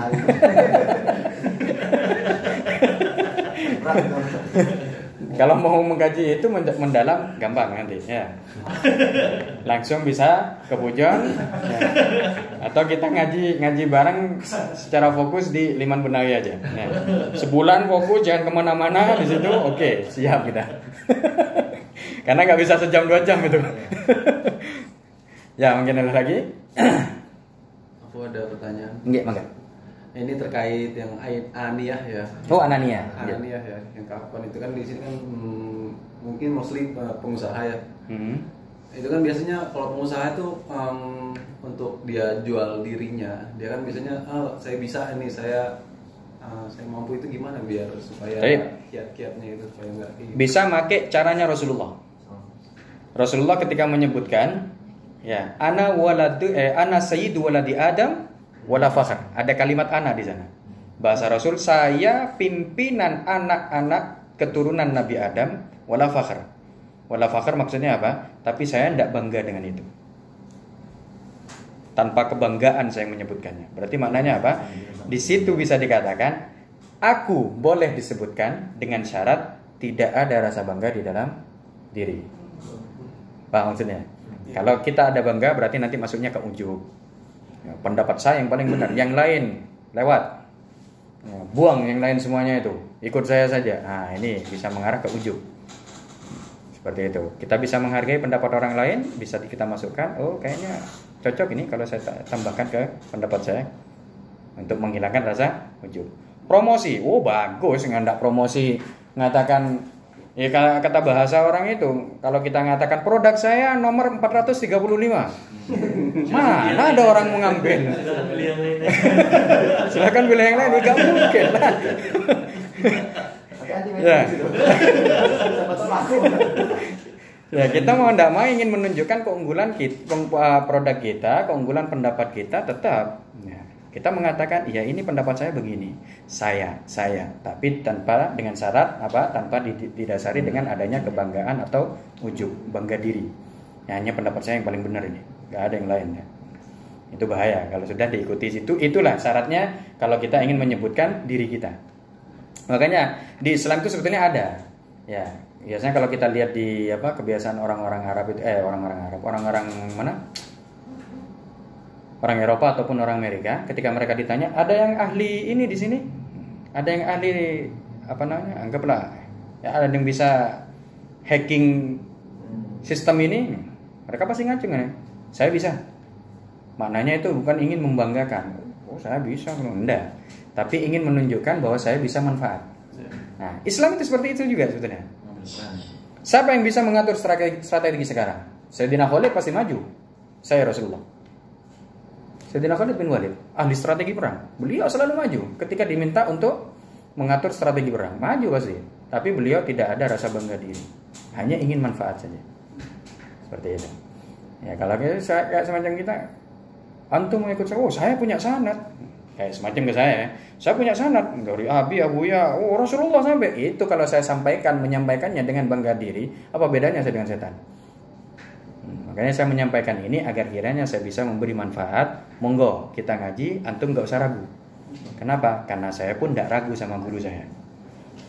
Kalau mau mengkaji itu mendalam gampang nanti, ya. Langsung bisa ke Pujon, ya. Atau kita ngaji bareng secara fokus di Liman Benawi aja. Ya. Sebulan fokus, jangan kemana-mana di situ. Oke, siap kita. Karena nggak bisa sejam 2 jam itu. Ya mungkin ada lagi. Aku ada pertanyaan. Enggak, mangga. Ini terkait yang Ananiyah ya. Oh, Ananiyah. Ananiyah ya. Yang kapan itu kan di sini kan mungkin mostly pengusaha ya. Itu kan biasanya kalau pengusaha itu untuk dia jual dirinya, dia kan biasanya saya bisa ini, saya mampu, itu gimana biar supaya kiat-kiatnya itu supaya enggak bisa make caranya Rasulullah. Rasulullah ketika menyebutkan ya ana sayyidu waladi Adam wala fakhr. Ada kalimat ana di sana. Bahasa Rasul, saya pimpinan anak-anak keturunan Nabi Adam wala fakhr. Wala fakhr maksudnya apa? Tapi saya tidak bangga dengan itu. Tanpa kebanggaan saya menyebutkannya. Berarti maknanya apa? Di situ bisa dikatakan aku boleh disebutkan dengan syarat tidak ada rasa bangga di dalam diri. Paham maksudnya? Kalau kita ada bangga berarti nanti masuknya ke ujub. Ya, pendapat saya yang paling benar, yang lain lewat. Ya, buang yang lain semuanya itu, ikut saya saja. Nah, ini bisa mengarah ke ujub. Seperti itu. Kita bisa menghargai pendapat orang lain, bisa kita masukkan, oh kayaknya cocok ini kalau saya tambahkan ke pendapat saya untuk menghilangkan rasa ujub. Promosi, oh bagus, nggak promosi mengatakan ya kata bahasa orang itu, kalau kita mengatakan produk saya nomor 435. Mana ada orang mengambil? Silakan pilih yang lain, enggak mungkin lah. Ya kita mau tidak mau ingin menunjukkan keunggulan produk kita, keunggulan pendapat kita tetap. Ya, kita mengatakan ya ini pendapat saya begini, saya, tapi tanpa dengan syarat apa? Tanpa didasari dengan adanya kebanggaan atau ujub, bangga diri. Ya, hanya pendapat saya yang paling benar ini, nggak ada yang lain. Ya. Itu bahaya kalau sudah diikuti situ. Itulah syaratnya kalau kita ingin menyebutkan diri kita. Makanya di Islam itu sebetulnya ada. Ya, biasanya kalau kita lihat di kebiasaan orang-orang Arab itu orang-orang mana? Orang Eropa ataupun orang Amerika, ketika mereka ditanya, ada yang ahli ini di sini? Ada yang ahli anggaplah ya ada yang bisa hacking sistem ini? Mereka pasti ngacung ya. Saya bisa. Maknanya itu bukan ingin membanggakan. Oh, saya bisa, enggak. Tapi ingin menunjukkan bahwa saya bisa manfaat. Nah, Islam itu seperti itu juga sebetulnya. Siapa yang bisa mengatur strategi sekarang? Sayyidina Khalid pasti maju. Saya Rasulullah. Sayyidina Khalid bin Walid, ahli strategi perang. Beliau selalu maju ketika diminta untuk mengatur strategi perang. Maju pasti. Tapi beliau tidak ada rasa bangga diri. Hanya ingin manfaat saja. Seperti itu. Ya, kalau kayak semacam kita, antum mau ikut saya, oh saya punya sanad. Kayak semacam ke saya punya sanad dari Abi, Abuya, oh Rasulullah sampai. Itu kalau saya menyampaikannya dengan bangga diri, apa bedanya saya dengan setan? Makanya saya menyampaikan ini agar kiranya saya bisa memberi manfaat. Monggo kita ngaji, antum gak usah ragu. Kenapa? Karena saya pun tidak ragu sama guru saya.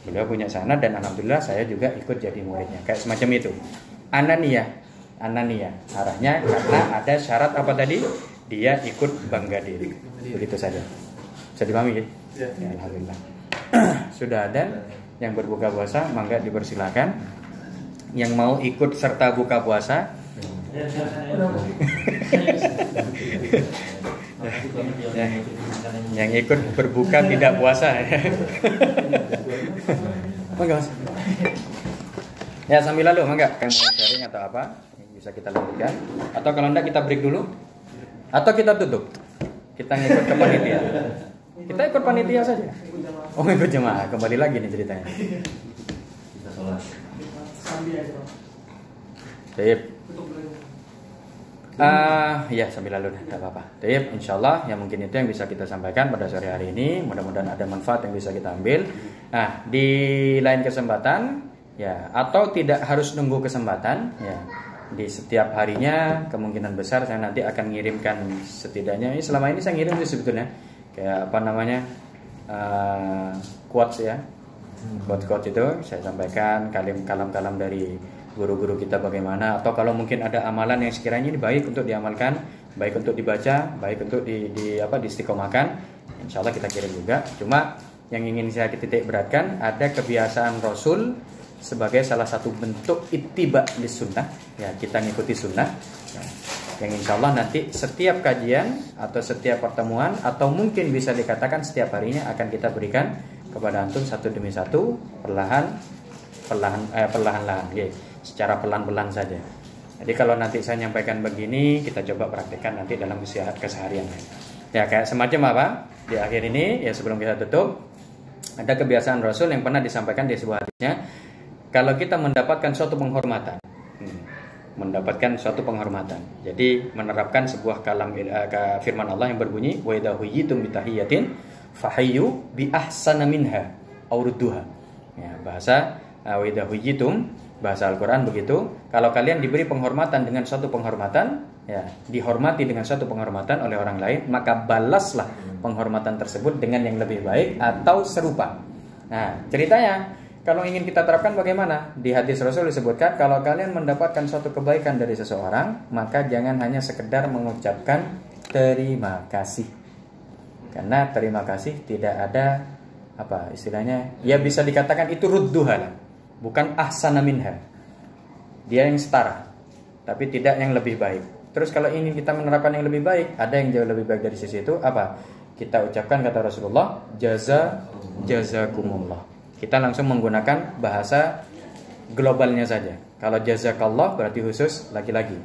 Beliau punya sanad dan alhamdulillah saya juga ikut jadi muridnya. Kayak semacam itu. Ananiyah. Arahnya karena ada syarat apa tadi? Dia ikut bangga diri. Begitu saja. Bisa dipahami ya? Ya, alhamdulillah. Sudah ada yang berbuka puasa, mangga dipersilakan. Yang mau ikut serta buka puasa, yang ikut berbuka tidak puasa. Mangga Mas. Ya sambil lalu mangga, yang mau sharing atau apa bisa kita lanjutkan. Atau kalau enggak kita break dulu. Atau kita tutup. Kita ngikut ke panitia. Kita ikut panitia saja. Oh, ikut jemaah. Kembali lagi nih ceritanya. Kita sholat. Baik. Ya sambil lalu tidak apa-apa. Baik, insyaallah ya mungkin itu yang bisa kita sampaikan pada sore hari ini. Mudah-mudahan ada manfaat yang bisa kita ambil. Nah, di lain kesempatan ya atau tidak harus nunggu kesempatan ya. Di setiap harinya kemungkinan besar saya nanti akan ngirimkan setidaknya selama ini saya ngirim sih sebetulnya kayak quotes ya, quotes itu saya sampaikan kalam-kalam dari guru-guru kita bagaimana, atau kalau mungkin ada amalan yang sekiranya ini baik untuk diamalkan, baik untuk dibaca, baik untuk diistiqomahkan, insyaallah kita kirim juga. Cuma yang ingin saya titik beratkan ada kebiasaan Rasul sebagai salah satu bentuk ittiba di sunnah ya, kita ngikuti sunnah ya, yang insya Allah nanti setiap kajian atau setiap pertemuan atau mungkin bisa dikatakan setiap harinya akan kita berikan kepada antum satu demi satu perlahan-lahan ya, secara pelan-pelan saja Jadi kalau nanti saya nyampaikan begini, kita coba praktekkan nanti dalam keseharian. Ya kayak semacam apa? Di akhir ini ya sebelum kita tutup, ada kebiasaan Rasul yang pernah disampaikan di sebuah hadisnya, kalau kita mendapatkan suatu penghormatan, jadi menerapkan sebuah kalam firman Allah yang berbunyi wa idza huyyitum bi tahiyyatin fahayyu bi ahsana minha aw rudduha. Ya, bahasa wa idza huyyitum, bahasa Al-Qur'an begitu, kalau kalian diberi penghormatan dengan suatu penghormatan, ya, dihormati dengan suatu penghormatan oleh orang lain, maka balaslah penghormatan tersebut dengan yang lebih baik atau serupa. Nah, ceritanya kalau ingin kita terapkan bagaimana? Di hadis Rasul disebutkan kalau kalian mendapatkan suatu kebaikan dari seseorang, maka jangan hanya sekedar mengucapkan terima kasih. Karena terima kasih tidak ada apa istilahnya? Ya bisa dikatakan itu rudduha, bukan ahsana minha. Dia yang setara, tapi tidak yang lebih baik. Terus kalau ingin kita menerapkan yang lebih baik, ada yang jauh lebih baik dari sisi itu apa? Kita ucapkan kata Rasulullah, jazakumullah. Kita langsung menggunakan bahasa globalnya saja. Kalau jazakallah berarti khusus laki-laki.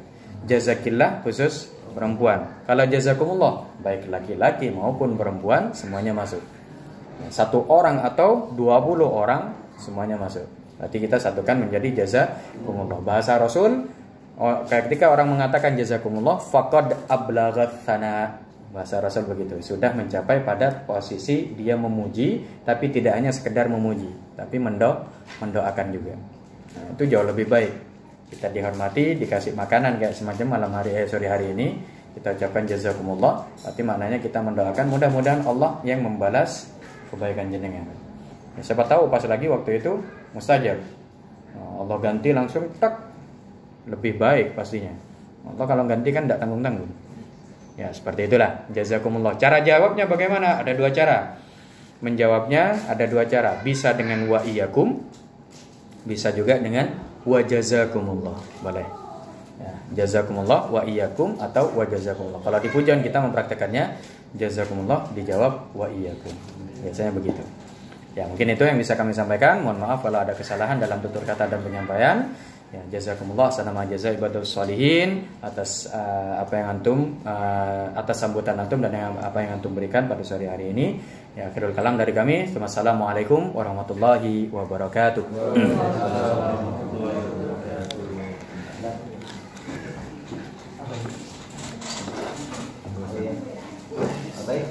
Jazakillah khusus perempuan. Kalau jazakumullah baik laki-laki maupun perempuan semuanya masuk. Satu orang atau 20 orang semuanya masuk. Berarti kita satukan menjadi jazakumullah. Bahasa Rasul ketika orang mengatakan jazakumullah faqad ablaghat thana. Bahasa Rasul begitu, sudah mencapai pada posisi dia memuji, tapi tidak hanya sekedar memuji, tapi mendoakan juga. Nah, itu jauh lebih baik. Kita dihormati, dikasih makanan kayak semacam sore hari ini, kita ucapkan jazakumullah, berarti maknanya kita mendoakan mudah-mudahan Allah yang membalas kebaikan jenengan. Ya, siapa tahu pas lagi waktu itu mustajab. Allah ganti langsung tak lebih baik pastinya. Allah kalau ganti kan tidak tanggung-tanggung. Ya seperti itulah jazakumullah. Cara jawabnya bagaimana? Ada dua cara. Menjawabnya ada dua cara. Bisa dengan wa iyyakum, bisa juga dengan wa jazakumullah. Boleh. Ya, jazakumullah wa iyyakum atau wa jazakumullah. Kalau di pujian kita mempraktekannya jazakumullah dijawab wa iyyakum. Biasanya begitu. Ya mungkin itu yang bisa kami sampaikan. Mohon maaf kalau ada kesalahan dalam tutur kata dan penyampaian. Ya, jazakumullah sanama jaza ibadus sholihin atas apa yang antum atas sambutan antum dan apa yang antum berikan pada sore hari ini. Ya, akhirul kalam dari kami. Wassalamualaikum warahmatullahi wabarakatuh. Baik,